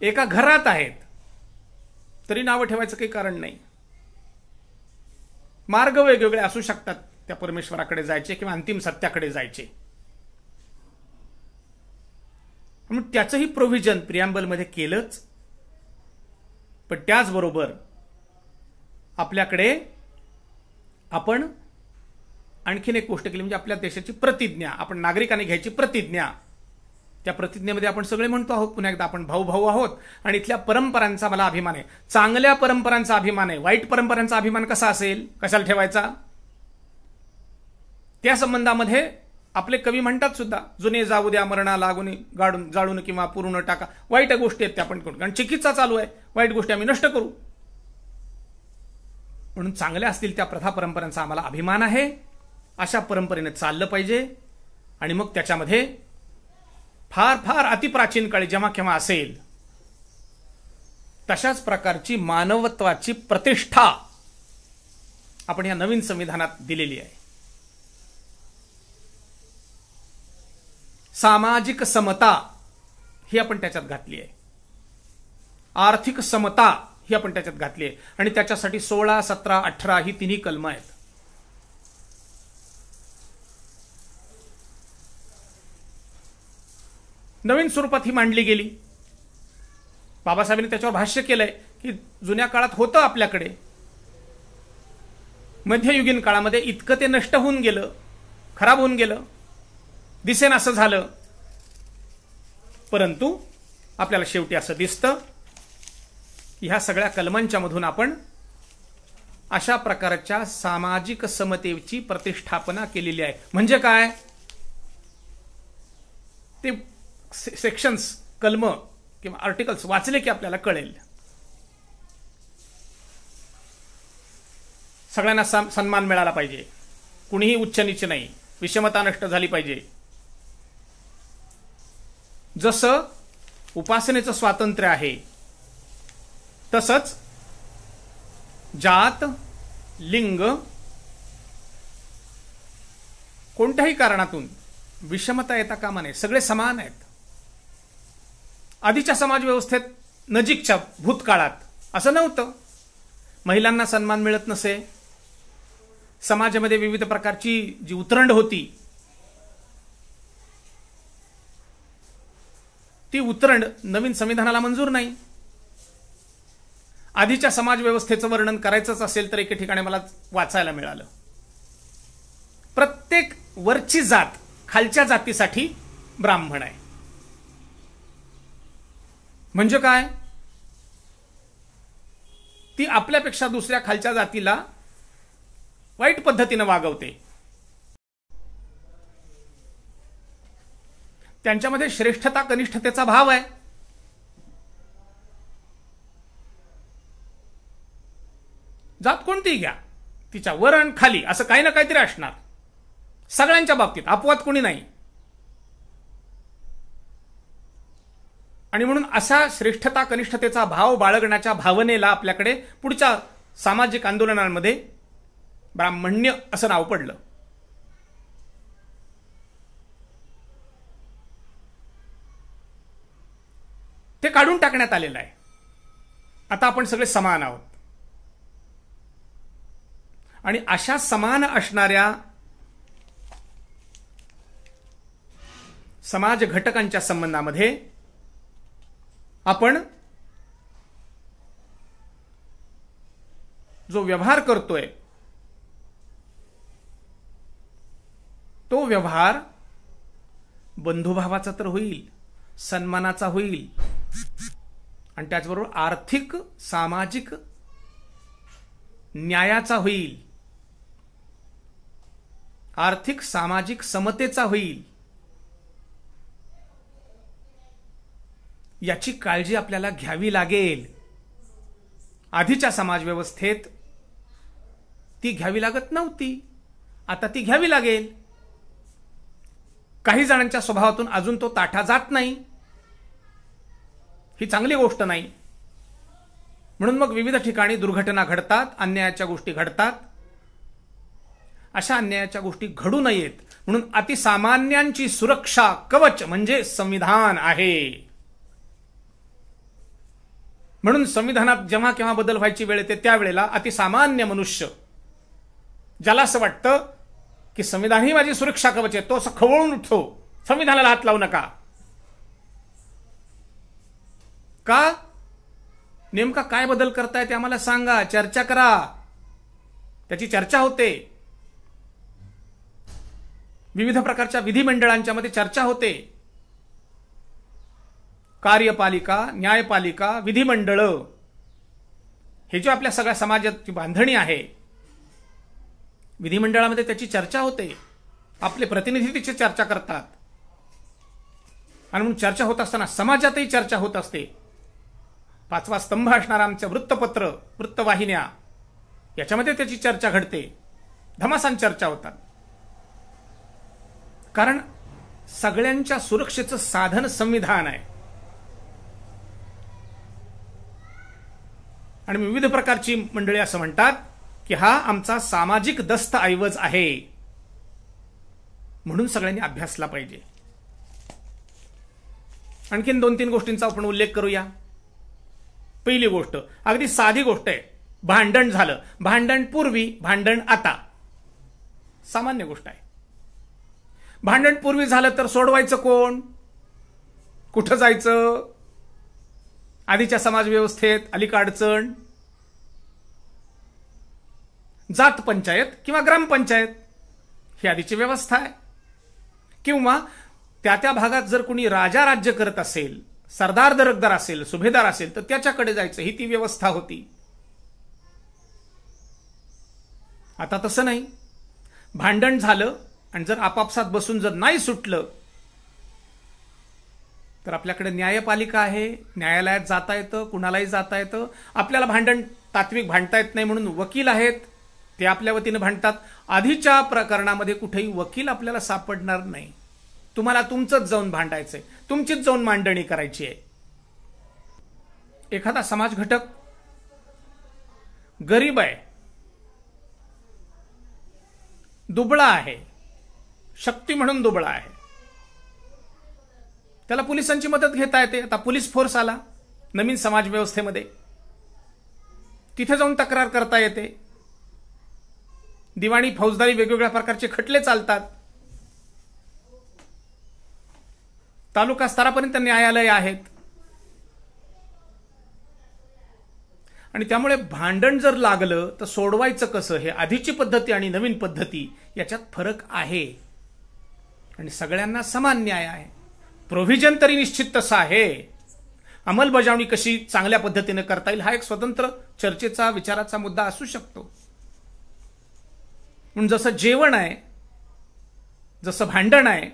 B: एका घरात आहेत, तरी नावं ठेवायचं काही कारण नाही. मार्ग वेगवेगळे असू शकतात त्या परमेश्वराकडे जायचे किंवा अंतिम सत्याकडे जायचे. म्हणून त्याचंही प्रोव्हिजन प्रियांबलमध्ये केलंच. पण त्याचबरोबर आपल्याकडे आपण आणखीन एक गोष्ट केली, म्हणजे आपल्या देशाची प्रतिज्ञा. आपण नागरिकांनी घ्यायची प्रतिज्ञा. त्या प्रतिज्ञेमध्ये आपण सगळे म्हणतो आहोत पुन्हा एकदा, आपण भाऊ भाऊ आहोत आणि इथल्या परंपरांचा मला अभिमान आहे. चांगल्या परंपरांचा अभिमान आहे. वाईट परंपरांचा अभिमान कसा असेल, कशाला ठेवायचा? त्या संबंधामध्ये आपले कवी म्हणतात सुद्धा, जुने जाऊ द्या मरणा लागून, गाडून जाळून किंवा पुरून टाका. वाईट गोष्टी आहेत त्या आपण करू, कारण चिकित्सा चालू आहे. वाईट गोष्टी आम्ही नष्ट करू. म्हणून चांगल्या असतील त्या प्रथा परंपरांचा आम्हाला अभिमान आहे. अशा परंपरेने चाललं पाहिजे. आणि मग त्याच्यामध्ये फार फार अतिप्राचीन काळी जेव्हा केव्हा असेल तशाच प्रकारची मानवत्वाची प्रतिष्ठा आपण या नवीन संविधानात दिलेली आहे. सामाजिक समता ही आपण त्याच्यात घातली आहे. आर्थिक समता ही आपण त्याच्यात घातली आहे. आणि त्याच्यासाठी 16, 17, 18 ही तिन्ही कलमं आहेत. नवीन स्वरूपात ही मांडली गेली. बाबासाहेबांनी त्याच्यावर भाष्य केलंय की जुन्या काळात होतं आपल्याकडे, मध्ययुगीन काळामध्ये इतकं ते नष्ट होऊन गेलं, खराब होऊन गेलं, दिसेन असं झालं. परंतु आपल्याला शेवटी असं दिसतं की ह्या सगळ्या कलमांच्या मधून आपण अशा प्रकारच्या सामाजिक समतेची प्रतिष्ठापना केलेली आहे. म्हणजे काय, ते सेक्शन्स, कलम किंवा आर्टिकल्स वाचले की आपल्याला कळेल. सगळ्यांना सन्मान मिळाला पाहिजे, कुणीही उच्च नीच नाही, विषमता नष्ट झाली पाहिजे. जसं उपासनेचं स्वातंत्र्य आहे तसंच जात, लिंग कोणत्याही कारणातून विषमता येता कामा नये. सगळे समान आहेत. आधीच्या समाज व्यवस्थेत नजीकच्या भूतकाळात असं नव्हतं. महिलांना सन्मान मिळत नसे. समाजामध्ये विविध प्रकारची जी उतरंड होती ती उतरंड नवीन संविधानाला मंजूर नाही. आधीच्या समाज व्यवस्थेचं वर्णन करायचंच असेल तर एके ठिकाणी मला वाचायला मिळालं, प्रत्येक वरची जात खालच्या जातीसाठी ब्राह्मण आहे. म्हणजे काय, ती आपल्यापेक्षा दुसऱ्या खालच्या जातीला वाईट पद्धतीने वागवते. त्यांच्यामध्ये श्रेष्ठता कनिष्ठतेचा भाव आहे. जात कोणतीही घ्या, तिच्या वर आणि खाली असं काही ना काहीतरी असणार. सगळ्यांच्या बाबतीत अपवाद कोणी नाही. आणि म्हणून अशा श्रेष्ठता कनिष्ठतेचा भाव बाळगण्याच्या भावनेला आपल्याकडे पुढच्या सामाजिक आंदोलनांमध्ये ब्राह्मण्य असं नाव पडलं. ते काढून टाकण्यात आलेलं आहे. आता आपण सगळे समान आहोत. आणि अशा समान असणाऱ्या समाज घटकांच्या संबंधामध्ये आपण जो व्यवहार करतोय तो व्यवहार बंधुभावाचा तर होईल, सन्मानाचा होईल आणि त्याचबरोबर आर्थिक सामाजिक न्यायाचा होईल, आर्थिक सामाजिक समतेचा होईल. याची काळजी आपल्याला घ्यावी लागेल. आधीच्या समाज व्यवस्थेत ती घ्यावी लागत नव्हती, आता ती घ्यावी लागेल. काही जणांच्या स्वभावातून अजून तो ताठा जात नाही, ही चांगली गोष्ट नाही. म्हणून मग विविध ठिकाणी दुर्घटना घडतात, अन्यायाच्या गोष्टी घडतात. अशा अन्यायाच्या गोष्टी घडू नयेत म्हणून अतिसामान्यांची सुरक्षा कवच म्हणजे संविधान आहे. म्हणून संविधानात जेव्हा केव्हा बदल व्हायची वेळ येते त्यावेळेला अतिसामान्य मनुष्य ज्याला असं वाटतं की संविधान ही माझी सुरक्षा कवच आहे, तो असं खवळून उठतो, संविधानाला हात लावू नका. का? नेमका काय बदल करताय ते आम्हाला सांगा, चर्चा करा. त्याची चर्चा होते, विविध प्रकारच्या विधिमंडळांच्या मध्ये चर्चा होते. कार्यपालिका, न्यायपालिका, विधिमंडळ हे जे आपल्या सगळ्या समाजाची बांधणी आहे, विधिमंडळामध्ये त्याची चर्चा होते. आपले प्रतिनिधी तिची चर्चा करतात आणि म्हणून चर्चा होत असताना समाजातही चर्चा होत असते. पाचवा स्तंभ असणारा आमच्या वृत्तपत्र, वृत्तवाहिन्या याच्यामध्ये त्याची चर्चा घडते, धमासान चर्चा होतात. कारण सगळ्यांच्या सुरक्षेचं साधन संविधान आहे आणि विविध प्रकारची मंडळी असं म्हणतात की हा आमचा सामाजिक दस्तऐवज आहे, म्हणून सगळ्यांनी अभ्यासला पाहिजे. आणखीन 2-3 गोष्टींचा आपण उल्लेख करूया. पहिली गोष्ट अगदी साधी गोष्ट आहे, भांडण झालं, भांडण पूर्वी, भांडण आता, सामान्य गोष्ट आहे. भांडण पूर्वी झालं तर सोडवायचं कोण? कुठं जायचं? आधीच्या समाज व्यवस्थेत अलीक अडचण जात पंचायत किंवा ग्रामपंचायत ही आधीची व्यवस्था आहे. किंवा त्या त्या भागात जर कोणी राजा राज्य करत असेल, सरदार दरकदार असेल, सुभेदार असेल तर त्याच्याकडे जायचं, ही ती व्यवस्था होती. आता तसं नाही. भांडण झालं आणि जर आपापसात बसून जर नाही सुटलं तर आपल्याकडे न्यायपालिका आहे, न्यायालयात जाता येतं, कुणालाही जाता येतं. आपल्याला भांडण तात्विक भांडता येत नाही म्हणून वकील आहेत, ते आपल्या वतीनं भांडतात. आधीच्या प्रकरणामध्ये कुठेही वकील आपल्याला सापडणार नाही. तुम्हाला तुमचंच जाऊन भांडायचंय, तुमचीच जाऊन मांडणी करायची आहे. एखादा समाज घटक गरीब आहे, दुबळा आहे, शक्ती म्हणून दुबळा आहे, त्याला पोलिसांची मदत घेता येते. आता पोलीस फोर्स आला नवीन समाज व्यवस्थेमध्ये, तिथे जाऊन तक्रार करता येते. दिवाणी, फौजदारी वेगवेगळ्या प्रकारचे खटले चालतात. तालुका स्तरापर्यंत न्यायालय आहेत. आणि त्यामुळे भांडण जर लागलं तर सोडवायचं कसं, हे आधीची पद्धती आणि नवीन पद्धती याच्यात फरक आहे. आणि सगळ्यांना समान न्याय आहे. प्रोव्हिजन तरी निश्चित तसं आहे, अंमलबजावणी कशी चांगल्या पद्धतीने करता येईल हा एक स्वतंत्र चर्चेचा, विचाराचा मुद्दा असू शकतो. म्हणून जसं जेवण आहे, जसं भांडण आहे,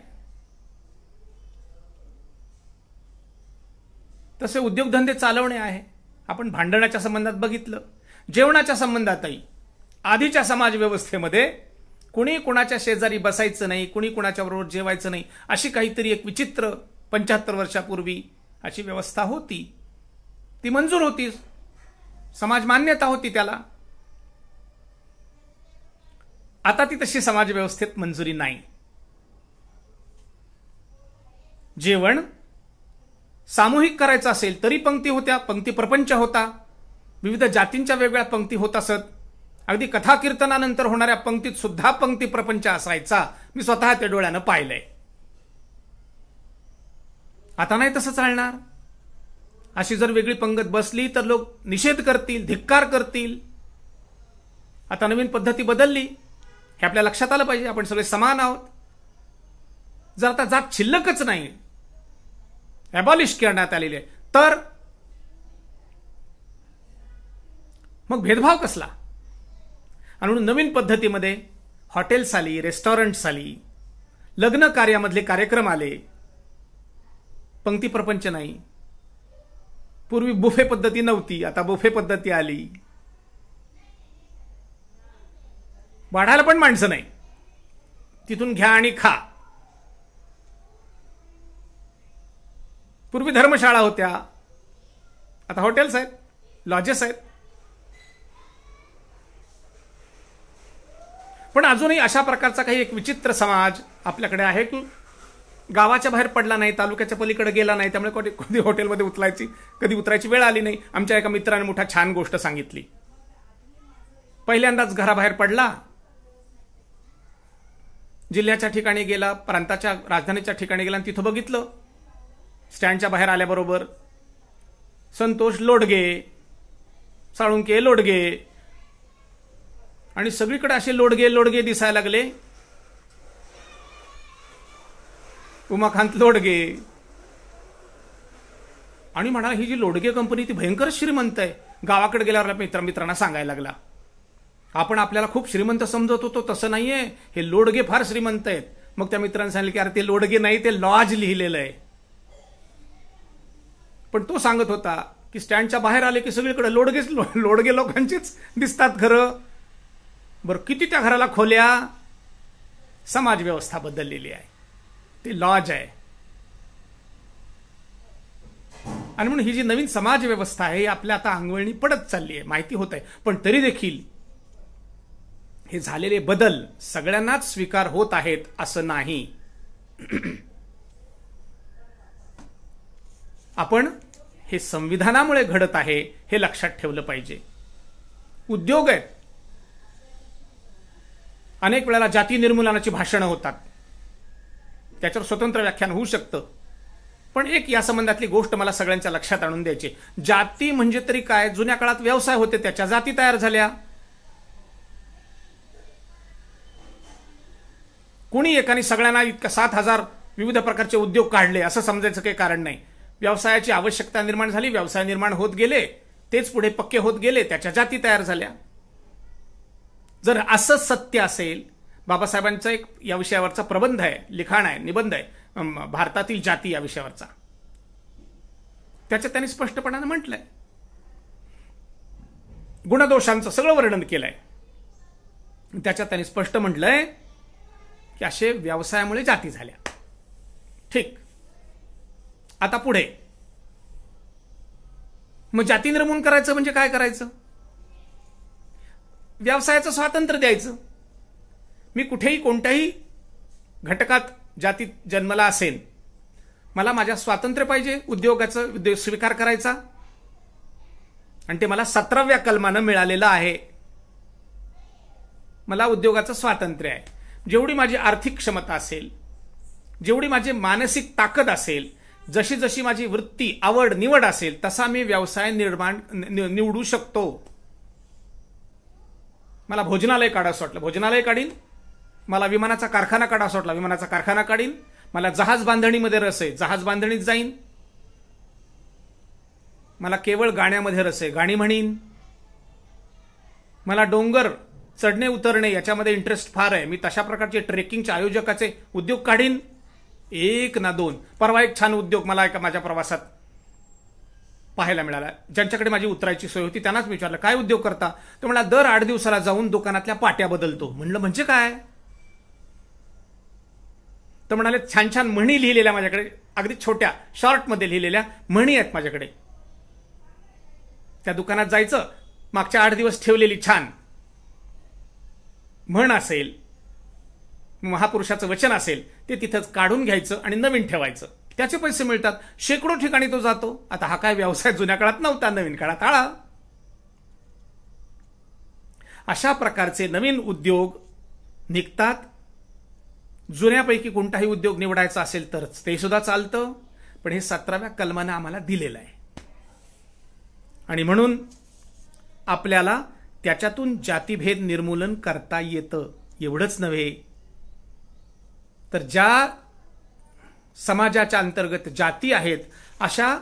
B: तसे उद्योगधंदे चालवणे आहे. आपण भांडणाच्या संबंधात बघितलं, जेवणाच्या संबंधातही आधीच्या समाज व्यवस्थेमध्ये कुणी कुणाच्या शेजारी बसायचं नाही, कुणी कुणाच्या बरोबर जेवायचं नाही, अशी काहीतरी एक विचित्र 75 वर्षापूर्वी अशी व्यवस्था होती. ती मंजूर होती, समाज मान्यता होती त्याला. आता ती तशी समाज व्यवस्थेत मंजुरी नाही. जेवण सामूहिक करायचं असेल तरी पंक्ती होत्या, पंक्ती प्रपंच होता, विविध जातींच्या वेगवेगळ्या पंक्ती होत असत. अगदी कथा कीर्तनानंतर होणाऱ्या पंक्तीत सुद्धा पंक्ती प्रपंच असायचा. मी स्वतः ते डोळ्यानं पाहिलंय. आता नाही तसं चालणार. अशी जर वेगळी पंगत बसली तर लोक निषेध करतील, धिक्कार करतील. आता नवीन पद्धती बदलली हे आपल्या लक्षात आलं पाहिजे. आपण सगळे समान आहोत. जर आता जात शिल्लकच नाही, अबॉलिश करण्यात आलेली आहे, तर मग भेदभाव कसला? आणि म्हणून नवीन पद्धतीमध्ये हॉटेल्स आली, रेस्टॉरंट्स आली, लग्न कार्यामधले कार्यक्रम आले, पंक्ती प्रपंच नाही. पूर्वी बुफे पद्धती नव्हती, आता बुफे पद्धती आली. वाढायला पण माणसं नाही, तिथून घ्या आणि खा. पूर्वी धर्मशाळा होत्या, आता हॉटेल्स आहेत, लॉजेस आहेत. पण अजूनही अशा प्रकारचा काही एक विचित्र समाज आपल्याकडे आहे की गावाच्या बाहेर पडला नाही, तालुक्याच्या पलीकडे गेला नाही, त्यामुळे कधी हॉटेलमध्ये कधी उतरायची वेळ आली नाही. आमच्या एका मित्राने मोठा छान गोष्ट सांगितली. पहिल्यांदाच घराबाहेर पडला, जिल्ह्याच्या ठिकाणी गेला, प्रांताच्या राजधानीच्या ठिकाणी गेला, आणि तिथं बघितलं स्टँडच्या बाहेर आल्याबरोबर संतोष लोडगे, साळुंके लोडगे, आणि सगळीकडे असे लोडगे लोडगे दिसायला लागले. उमाकांत लोडगे. आणि म्हणाला ही जी लोडगे कंपनी ती भयंकर श्रीमंत आहे. गावाकडे गेल्यावर मित्रांना सांगायला लागला, आपण आपल्याला खूप श्रीमंत समजत होतो, तसं नाहीये, हे लोडगे फार श्रीमंत आहेत. मग त्या मित्रांनी सांगितलं की अरे ते लोडगे नाही, ते लॉज लिहिलेलं आहे. पण तो सांगत होता की स्टँडच्या बाहेर आले की सगळीकडे लोडगे लोकांचीच दिसतात घरं. बरं, किती त्या घराला खोल्या? समाज व्यवस्था बदललेली आहे, ती लॉज आहे. आणि म्हणून ही जी नवीन समाज व्यवस्था आहे ही आपल्या आता अंगवळणी पडत चालली आहे, माहिती होत आहे. पण तरी देखील हे झालेले बदल सगळ्यांनाच स्वीकार होत आहेत असं नाही. आपण हे संविधानामुळे घडत आहे हे लक्षात ठेवलं पाहिजे. उद्योग आहेत, अनेक वेळेला जाती निर्मूलनाची भाषणं होतात, त्याच्यावर स्वतंत्र व्याख्यान होऊ शकतं. पण एक या संबंधातली गोष्ट मला सगळ्यांच्या लक्षात आणून द्यायची. जाती म्हणजे तरी काय? जुन्या काळात व्यवसाय होते, त्याच्या जाती तयार झाल्या. कुणी एकाने सगळ्यांना इतका 7,000 विविध प्रकारचे उद्योग काढले असं समजायचं काही कारण नाही. व्यवसायाची आवश्यकता निर्माण झाली, व्यवसाय निर्माण होत गेले, तेच पुढे पक्के होत गेले, त्याच्या जाती तयार झाल्या. जर असं सत्य असेल, बाबासाहेबांचा एक या विषयावरचा प्रबंध आहे, लिखाण आहे, निबंध आहे, भारतातील जाती या विषयावरचा, त्याच्यात त्यांनी स्पष्टपणाने म्हटलंय, गुणदोषांचं सगळं वर्णन केलंय. त्याच्यात त्यांनी स्पष्ट म्हटलंय की असे व्यवसायामुळे जाती झाल्या. ठीक, आता पुढे मग जाती निर्मूलन करायचं म्हणजे काय करायचं? व्यवसायाचं स्वातंत्र्य द्यायचं. मी कुठेही कोणत्याही घटकात जातीत जन्मला असेल, मला माझ्या स्वातंत्र्य पाहिजे, उद्योगाचं स्वीकार करायचा, आणि ते मला 17व्या कलमानं मिळालेलं आहे. मला उद्योगाचं स्वातंत्र्य आहे. जेवढी माझी आर्थिक क्षमता असेल, जेवढी माझी मानसिक ताकद असेल, जशी जशी माझी वृत्ती, आवड, निवड असेल, तसा मी व्यवसाय निवडू शकतो. मला भोजनालय काढावं वाटलं, भोजनालय काढीन. मला विमानाचा कारखाना काढावा वाटला, विमानाचा कारखाना काढीन. मला जहाज बांधणीमध्ये रस आहे, जहाज बांधणीत जाईन. मला केवळ गाण्यामध्ये रस आहे, गाणी म्हणीन. मला डोंगर चढणे उतरणे याच्यामध्ये इंटरेस्ट फार आहे, मी तशा प्रकारचे ट्रेकिंगच्या आयोजकाचे उद्योग काढीन. एक ना दोन. परवा एक छान उद्योग मला एका माझ्या प्रवासात पाहायला मिळाला. ज्यांच्याकडे माझी उतरायची सोय होती त्यांनाच विचारलं, काय उद्योग करता? तो म्हणला, दर 8 दिवसाला जाऊन दुकानातल्या पाट्या बदलतो. म्हणलं म्हणजे काय? तर म्हणाले, छान छान म्हणी लिहिलेल्या माझ्याकडे, अगदी छोट्या शॉर्टमध्ये लिहिलेल्या म्हणी आहेत माझ्याकडे. त्या दुकानात जायचं, मागच्या 8 दिवस ठेवलेली छान म्हण असेल, महापुरुषाचं वचन असेल, ते तिथंच काढून घ्यायचं आणि नवीन ठेवायचं. त्याचे पैसे मिळतात. शेकडो ठिकाणी तो जातो. आता हा काय व्यवसाय जुन्या काळात नव्हता, नवीन काळात आला. अशा प्रकारचे नवीन उद्योग निघतात. जुन्यापैकी कोणताही उद्योग निवडायचा असेल तरच ते सुद्धा चालतं, पण हे 17व्या कलमानं आम्हाला दिलेलं आहे. आणि म्हणून आपल्याला त्याच्यातून जातीभेद निर्मूलन करता येतं. एवढंच नव्हे तर ज्या समाजाच्या अंतर्गत जाती आहेत अशा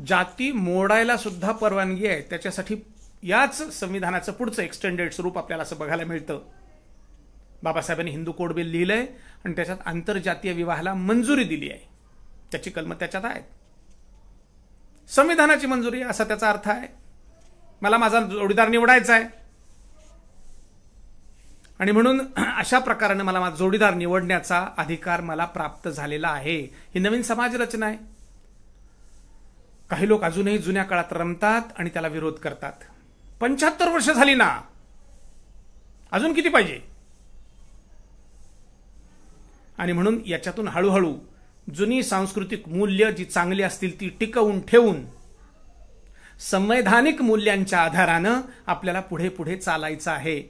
B: जाती मोडायला सुद्धा परवानगी आहे. त्याच्यासाठी याच संविधानाचं पुढचं एक्सटेंडेड स्वरूप आपल्याला असं बघायला मिळतं. बाबासाहेबांनी हिंदू कोड बिल लिहिलंय आणि त्याच्यात आंतरजातीय विवाहाला मंजुरी दिली आहे. त्याची कलमं त्याच्यात आहेत. संविधानाची मंजुरी असा त्याचा अर्थ आहे. मला माझा जोडीदार निवडायचा आहे आणि म्हणून अशा प्रकाराने मला माझा जोडीदार निवडण्याचा अधिकार मला प्राप्त झालेला आहे. ही नवीन समाज रचना आहे. काही लोक अजूनही जुन्या काळात रमतात आणि त्याला विरोध करतात. 75 वर्ष झाली ना, अजून किती पाहिजे? आणि म्हणून याच्यातून हळूहळू जुनी सांस्कृतिक मूल्य जी चांगली असतील ती टिकवून ठेवून संवैधानिक मूल्यांच्या आधारानं आपल्याला पुढे पुढे चालायचं आहे.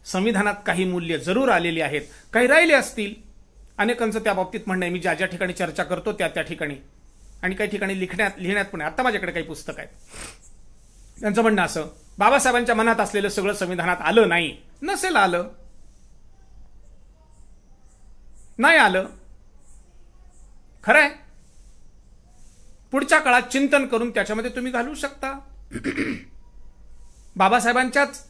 B: संविधानात काही मूल्य जरूर आलेली आहेत, काही राहिले असतील. अनेकांचं त्या बाबतीत म्हणणं आहे. मी ज्या ज्या ठिकाणी चर्चा करतो त्या त्या ठिकाणी आणि काही ठिकाणी लिहिण्यात पण आहे. आता माझ्याकडे काही पुस्तक आहेत. त्यांचं म्हणणं असं, बाबासाहेबांच्या मनात असलेलं सगळं संविधानात आलं नाही. नसेल आलं, नाही आलं, खरंय. पुढच्या काळात चिंतन करून त्याच्यामध्ये तुम्ही घालू शकता. बाबासाहेबांच्याच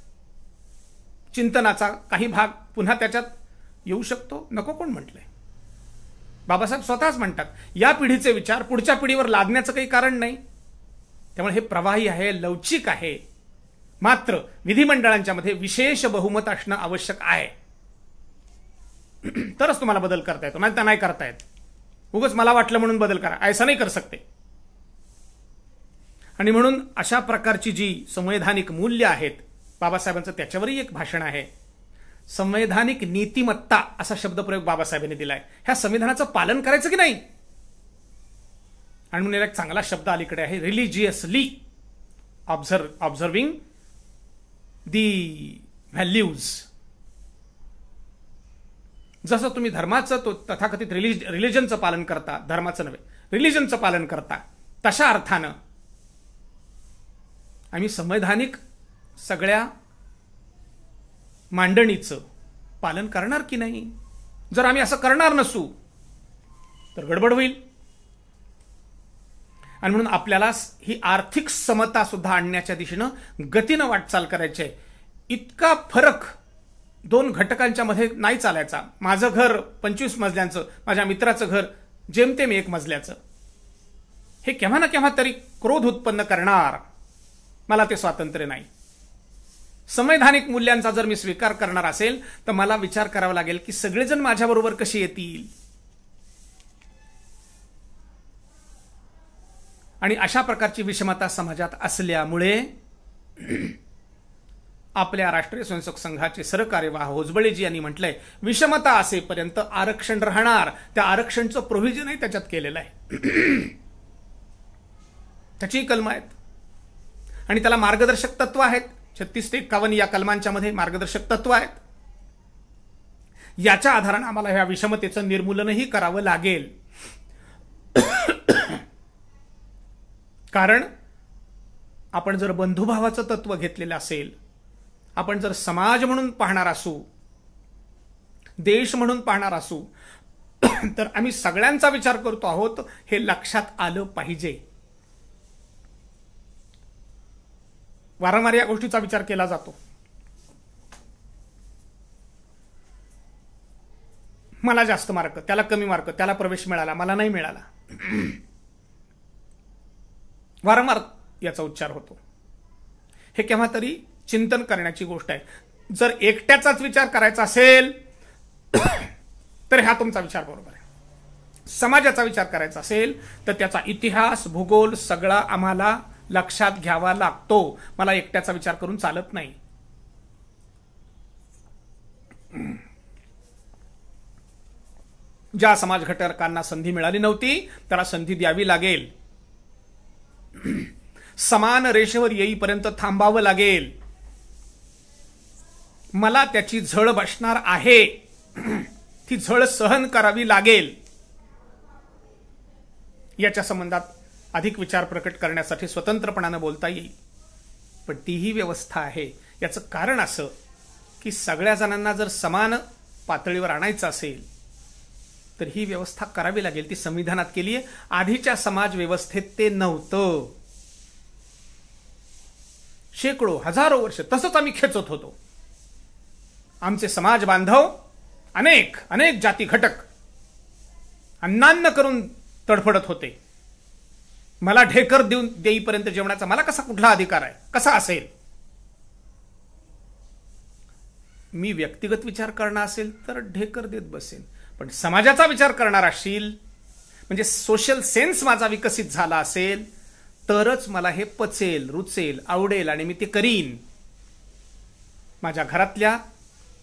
B: चिंतनाचा काही भाग पुन्हा त्याच्यात येऊ शकतो. नको कोण म्हटलंय? बाबासाहेब स्वतःच म्हणतात या पिढीचे विचार पुढच्या पिढीवर लादण्याचं काही कारण नाही. त्यामुळे हे प्रवाही आहे, लवचिक आहे. मात्र विधिमंडळांच्या मध्ये विशेष बहुमत असणं आवश्यक आहे. तरच तुम्हाला बदल करता येतो, नाही तर नाही करता येत. उगाच मला वाटलं म्हणून बदल करा ऐसा नाही कर सकते. आणि म्हणून अशा प्रकारची जी संवैधानिक मूल्य आहेत, बाबासाहेबांचं त्याच्यावरही एक भाषण आहे. संवैधानिक नीतिमत्ता असा शब्दप्रयोग बाबासाहेबांनी दिलाय. ह्या संविधानाचं पालन करायचं की नाही? आणि म्हणून एक चांगला शब्द अलीकडे आहे, रिलिजियसली ऑब्झर्विंग दी व्हॅल्यूज. जसं तुम्ही धर्माचं तो तथाकथित रिलिजनचं पालन करता, धर्माचं नव्हे रिलिजनचं पालन करता, तशा अर्थानं आम्ही संवैधानिक सगळ्या मांडणीचं पालन करणार की नाही? जर आम्ही असं करणार नसू तर गडबड होईल. आणि म्हणून आपल्याला ही आर्थिक समता सुद्धा आणण्याच्या दिशेनं गतीनं वाटचाल करायची आहे. इतका फरक दोन घटकांच्या मध्ये नाही चालायचा. माझं घर 25 मजल्यांचं, माझ्या मित्राचं घर जेमतेम 1 मजल्याचं. हे केव्हा ना केव्हा तरी क्रोध उत्पन्न करणार. मला ते स्वातंत्र्य नाही. संवैधानिक मूल्यांचा जर मी स्वीकार करणार असेल तर मला विचार करावा लागेल की सगळेजण माझ्याबरोबर कसे येतील. आणि अशा प्रकारची विषमता समाजात असल्यामुळे आपल्या राष्ट्रीय स्वयंसेवक संघाचे सरकार्यवाह होजबळेजी यांनी म्हटलंय, विषमता असेपर्यंत आरक्षण राहणार. त्या आरक्षणचं प्रोव्हिजनही त्याच्यात केलेलं आहे. त्याची कलम आहेत आणि त्याला मार्गदर्शक तत्व आहेत. 36 ते 51 या कलमांच्या मध्ये मार्गदर्शक तत्व आहेत. याच्या आधाराने आम्हाला ह्या विषमतेचं निर्मूलनही करावं लागेल. कारण आपण जर बंधुभावाचं तत्व घेतलेलं असेल, आपण जर समाज म्हणून पाहणार असू, देश म्हणून पाहणार असू, तर आम्ही सगळ्यांचा विचार करतो आहोत हे लक्षात आलं पाहिजे. वारंवार या गोष्टीचा विचार केला जातो. मला जास्त मार्क, त्याला कमी मार्क, त्याला प्रवेश मिळाला, मला नाही मिळाला. वारंवार याचा उच्चार होतो. हे केव्हा तरी चिंतन करण्याची गोष्ट आहे. जर एकट्याचाच विचार करायचा असेल तर हा तुमचा विचार बरोबर आहे. समाजाचा विचार करायचा असेल तर त्याचा इतिहास, भूगोल सगळा आम्हाला लक्षात घ्यावा लागतो. मला एकट्याचा विचार करून चालत नाही. ज्या समाज घटकांना संधी मिळाली नव्हती त्याला संधी द्यावी लागेल. समान रेषेवर येईपर्यंत थांबावं लागेल. मला त्याची झळ बसणार आहे, ती झळ सहन करावी लागेल, याच्या संबंधात अधिक विचार प्रकट करण्यासाठी स्वतंत्रपणानं बोलता येईल. पण तीही व्यवस्था आहे. याचं कारण असं की सगळ्या जणांना जर समान पातळीवर आणायचं असेल तर ही व्यवस्था करावी लागेल. ती संविधानात केली आहे. आधीच्या समाज व्यवस्थेत ते नव्हतं. शेकडो हजारो वर्ष तसंच आम्ही खेचत होतो. आमचे समाज बांधव अनेक अनेक जाती घटक अन्नान्न करून तडफडत होते. मला ढेकर देईपर्यंत जेवणाचा मला कसा कुठला अधिकार आहे, कसा असेल? मी व्यक्तिगत विचार करणार असेल तर ढेकर देत बसेन, पण समाजाचा विचार करणार असशील, म्हणजे सोशल सेन्स माझा विकसित झाला असेल तरच मला हे पचेल, रुचेल, आवडेल आणि मी ते करीन. माझ्या घरातल्या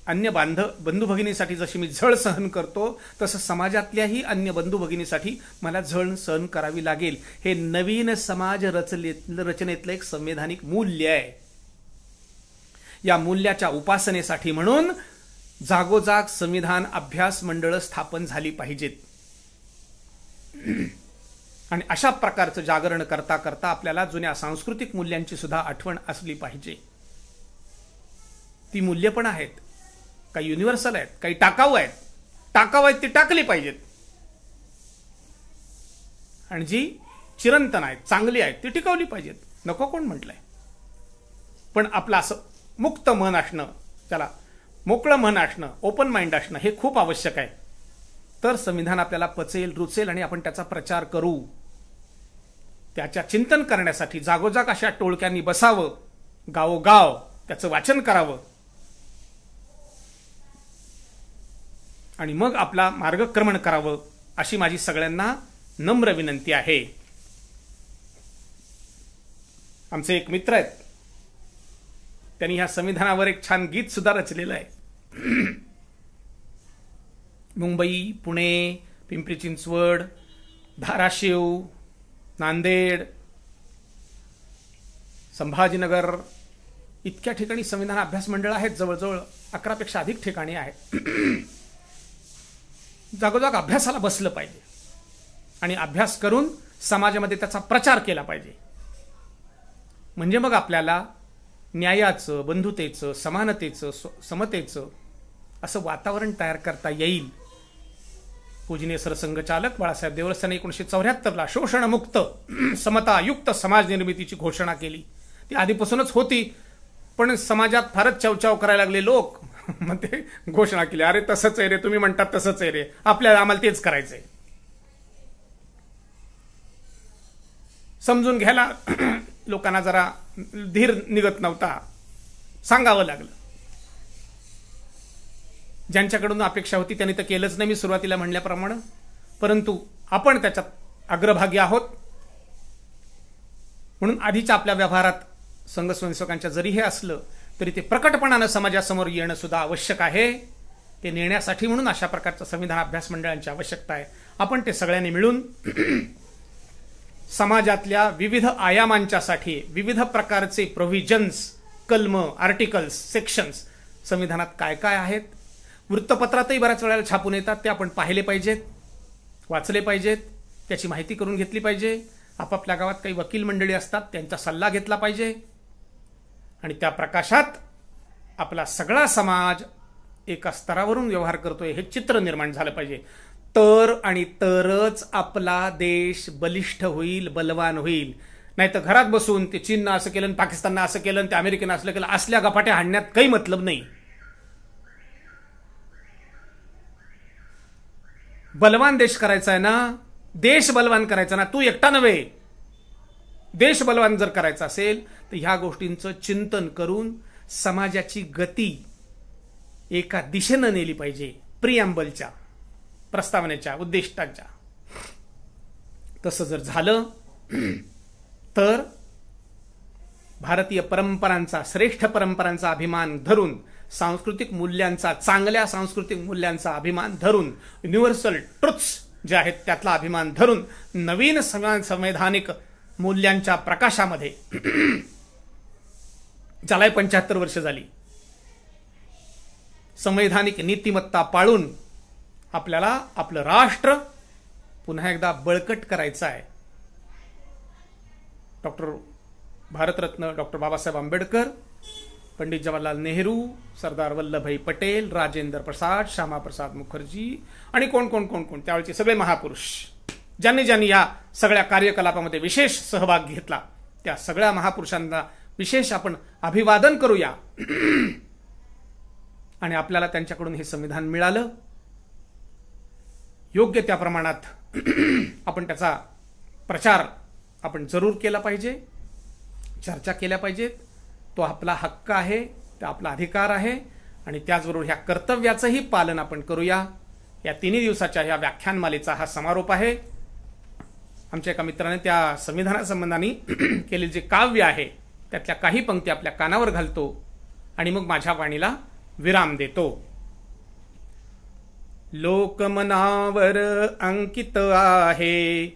B: अन्य बंधू भगिनीसाठी जशी मी झळ सहन करतो तसं समाजातल्याही अन्य बंधू भगिनीसाठी मला झळ सहन करावी लागेल. हे नवीन समाज रचनेतलं एक संवैधानिक मूल्य आहे. या मूल्याच्या उपासनेसाठी म्हणून जागोजाग संविधान अभ्यास मंडळ स्थापन झाली पाहिजेत. आणि अशा प्रकारचं जागरण करता करता आपल्याला जुन्या सांस्कृतिक मूल्यांची सुद्धा आठवण असली पाहिजे. ती मूल्य पण आहेत, काही युनिव्हर्सल आहेत, काही टाकाऊ आहेत. टाकाऊ आहेत ती टाकली पाहिजेत, आणि जी चिरंतन आहेत, चांगली आहेत, ती टिकवली पाहिजेत. नको कोण म्हटलंय? पण आपलं असं मुक्त मन असणं, त्याला मोकळं मन असणं, ओपन माइंड असणं हे खूप आवश्यक आहे. तर संविधान आपल्याला पचेल, रुचेल आणि आपण त्याचा प्रचार करू. त्याच्या चिंतन करण्यासाठी जागोजाग अशा टोळक्यांनी बसावं, गावोगाव त्याचं वाचन करावं आणि मग आपला मार्गक्रमण करावं, अशी माझी सगळ्यांना नम्र विनंती आहे. आमचे एक मित्र आहेत, त्यांनी ह्या संविधानावर एक छान गीत सुद्धा रचलेलं आहे. मुंबई, पुणे, पिंपरी चिंचवड, धाराशिव, नांदेड, संभाजीनगर इतक्या ठिकाणी संविधान अभ्यास मंडळ आहेत. जवळजवळ 11 पेक्षा अधिक ठिकाणी आहेत. जागोजाग अभ्यासाला बसलं पाहिजे आणि अभ्यास करून समाजामध्ये त्याचा प्रचार केला पाहिजे. म्हणजे मग आपल्याला न्यायाचं, बंधुतेचं, समानतेचं, समतेचं असं वातावरण तयार करता येईल. पूजनीय सरसंघचालक बाळासाहेब देवस्थाने 1974ला शोषणमुक्त समतायुक्त समाज निर्मितीची घोषणा केली. ती आधीपासूनच होती, पण समाजात फारच चवचाव करायला लागले लोक, मग ते घोषणा केली, अरे तसंच आहे रे, तुम्ही म्हणतात तसंच आहे रे, आम्हाला तेच करायचंय. समजून घ्यायला लोकांना जरा धीर निघत नव्हता, सांगावं लागलं. ज्यांच्याकडून अपेक्षा होती त्यांनी तर केलंच नाही, मी सुरुवातीला म्हणल्याप्रमाणे, परंतु आपण त्याच्यात अग्रभागी आहोत. म्हणून आधीच्या आपल्या व्यवहारात संघ स्वयंसेवकांच्या जरी हे असलं तरी ते प्रकटपणानं समाजासमोर येणं सुद्धा आवश्यक आहे. ते नेण्यासाठी म्हणून अशा प्रकारचं संविधान अभ्यास मंडळांची आवश्यकता आहे. आपण ते सगळ्यांनी मिळून समाजातल्या विविध आयामांच्यासाठी विविध प्रकारचे प्रोव्हिजन्स, कलम, आर्टिकल्स, सेक्शन्स संविधानात काय काय आहेत, वृत्तपत्रातही बऱ्याच वेळेला छापून येतात, ते आपण पाहिले पाहिजेत, वाचले पाहिजेत, त्याची माहिती करून घेतली पाहिजे. आपापल्या गावात काही वकील मंडळी असतात, त्यांचा सल्ला घेतला पाहिजे आणि त्या प्रकाशात आपला सगळा समाज एका स्तरावरून व्यवहार करतोय हे चित्र निर्माण झालं पाहिजे. तर आणि तरच आपला देश बलिष्ठ होईल, बलवान होईल. नाही तर घरात बसून ते चीननं असं केलं, पाकिस्ताननं असं केलं, ते अमेरिकेनं असं केलं, असल्या गपाट्या हाणण्यात काही मतलब नाही. बलवान देश करायचा आहे ना, देश बलवान करायचा ना, तू एकटा नव्हे. देश बलवान जर करायचा असेल तर ह्या गोष्टींचं चिंतन करून समाजाची गती एका दिशेनं नेली पाहिजे, प्रिअम्बलच्या, प्रस्तावनेच्या, उद्दिष्टांच्या. तसं जर झालं तर भारतीय परंपरांचा, श्रेष्ठ परंपरांचा अभिमान धरून, सांस्कृतिक मूल्यांचा, चांगल्या सांस्कृतिक मूल्यांचा अभिमान धरून, युनिव्हर्सल ट्रुथ्स जे आहेत त्यातला अभिमान धरून नवीन संवैधानिक मूल्यांच्या प्रकाशामध्ये, ज्याला 75 वर्ष झाली, संवैधानिक नीतिमत्ता पाळून आपल्याला आपलं राष्ट्र पुन्हा एकदा बळकट करायचं आहे. डॉक्टर भारतरत्न डॉक्टर बाबासाहेब आंबेडकर, पंडित जवाहरलाल नेहरू, सरदार वल्लभभाई पटेल, राजेंद्र प्रसाद, श्यामाप्रसाद मुखर्जी आणि कोण कोण कोण कोण त्यावेळचे सगळे महापुरुष ज्यांनी ज्यांनी या सगळ्या कार्यकलापामध्ये विशेष सहभाग घेतला, त्या सगळ्या महापुरुषांना विशेष आपण अभिवादन करूया. आणि आपल्याला त्यांच्याकडून हे संविधान मिळालं. योग्य त्या प्रमाणात आपण त्याचा प्रचार आपण जरूर केला पाहिजे, चर्चा केल्या पाहिजेत. तो आपला हक्क आहे, तो आपला अधिकार आहे आणि त्याचबरोबर ह्या कर्तव्याचंही पालन आपण करूया. या 3 दिवसाच्या ह्या व्याख्यानमालेचा हा समारोप आहे. आमच्या एका मित्राने त्या संविधानासंबंधाने केलेले जे काव्य आहे त्यातल्या काही पंक्ती आपल्या कानावर घालतो आणि मग माझ्या वाणीला विराम देतो. लोकमनावर अंकित आहे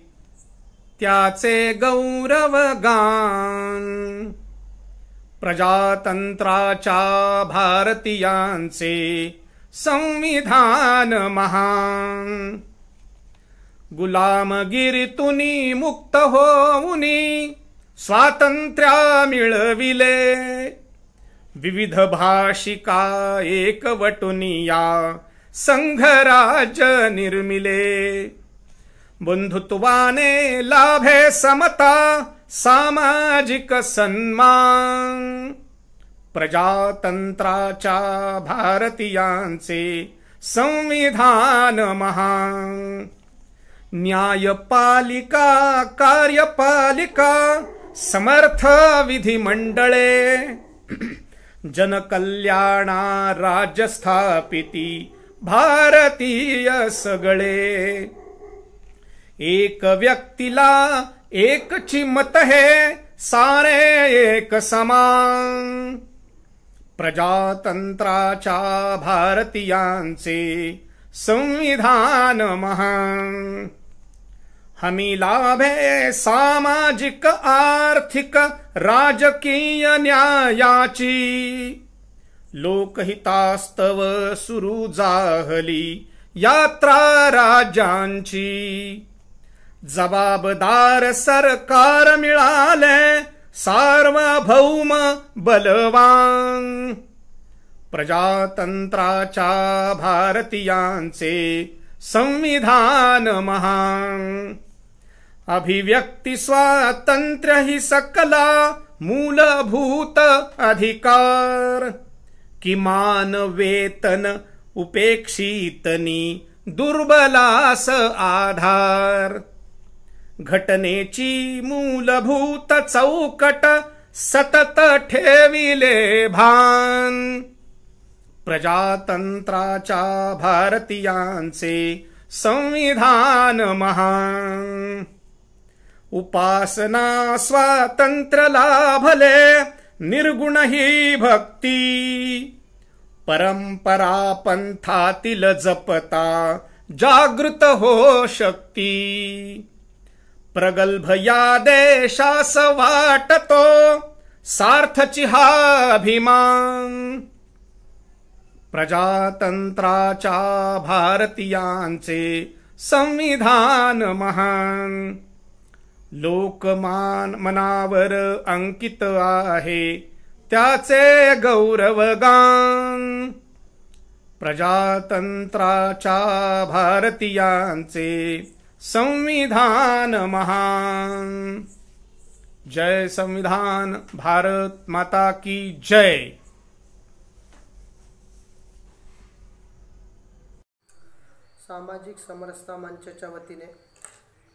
B: त्याचे गौरवगान, प्रजातंत्राच्या भारतीयांचे संविधान महान. गुलामगिरीतुनी मुक्त होऊनी स्वातंत्र्य मिळविले, विविध भाषिका एकवटुनिया संघराज्य निर्मिले. बंधुत्वाने लाभे समता सामाजिक सन्मान, प्रजातंत्राच्या भारतीयांचे संविधान महान. न्यायपालिका कार्यपालिका समर्थ विधिमंडळे, जनकल्याणा राज्य स्थापिती भारतीय सगळे. एक व्यक्तीला एकची मत हे सारे एक समान, प्रजातंत्राच्या भारतीयांचे संविधान महान. हमी लाभे सामाजिक आर्थिक राजकीय न्यायाची, लोकहितास्तव सुरू जाहली यात्रा राज्यांची. जबाबदार सरकार मिळाले सार्वभौम बलवान, प्रजातंत्राच्या भारतीयांचे संविधान महान. अभिव्यक्ती स्वातंत्र्य ही सकला मूलभूत अधिकार, किमान वेतन उपेक्षितनी दुर्बलास आधार. घटनेची मूलभूत चौकट सतत ठेविले भान, प्रजातंत्राच्या भारतीयांचे संविधान महान. उपासना स्वातंत्र्य लाभले निर्गुण ही भक्ती, परंपरा पंथातील जपता जागृत हो शक्ती. प्रगल्भ या देशास वाटतो सार्थची हा अभिमान, प्रजातंत्राच्या भारतीयांचे संविधान महान. लोकमान मनावर अंकित आहे त्याचे गौरवगान, प्रजातंत्राच्या भारतीयांचे संविधान महान. जय संविधान, भारत माता की जय.
A: सामाजिक समरसता मंचच्या वतीने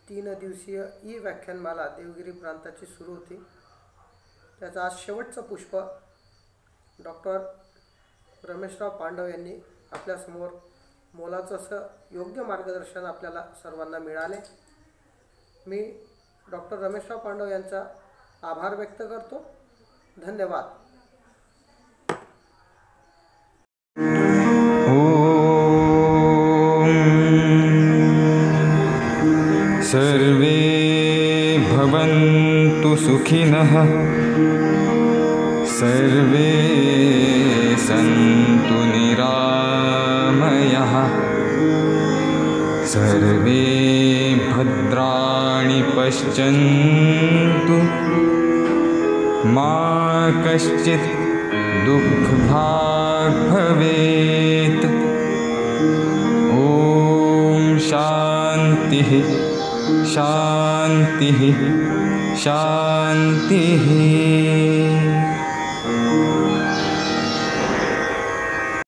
A: 3 दिवसीय ई व्याख्यानमाला देवगिरी प्रांताची सुरू होती. त्याचा आज शेवटचं पुष्प डॉक्टर रमेशराव पांडव यांनी आपल्यासमोर मोलाचं असं योग्य मार्गदर्शन आपल्याला सर्वांना मिळाले. मी डॉक्टर रमेशराव पांडव यांचा आभार व्यक्त करतो. धन्यवाद.
C: सर्वे भवन्तु सुखिनः, सर्वे सन्तु निरामयाः. सर्वे भद्राणि पश्यन्तु मा कश्चित् दुःखभाग् भवेत्। ॐ शान्तिः शान्तिः शान्तिः।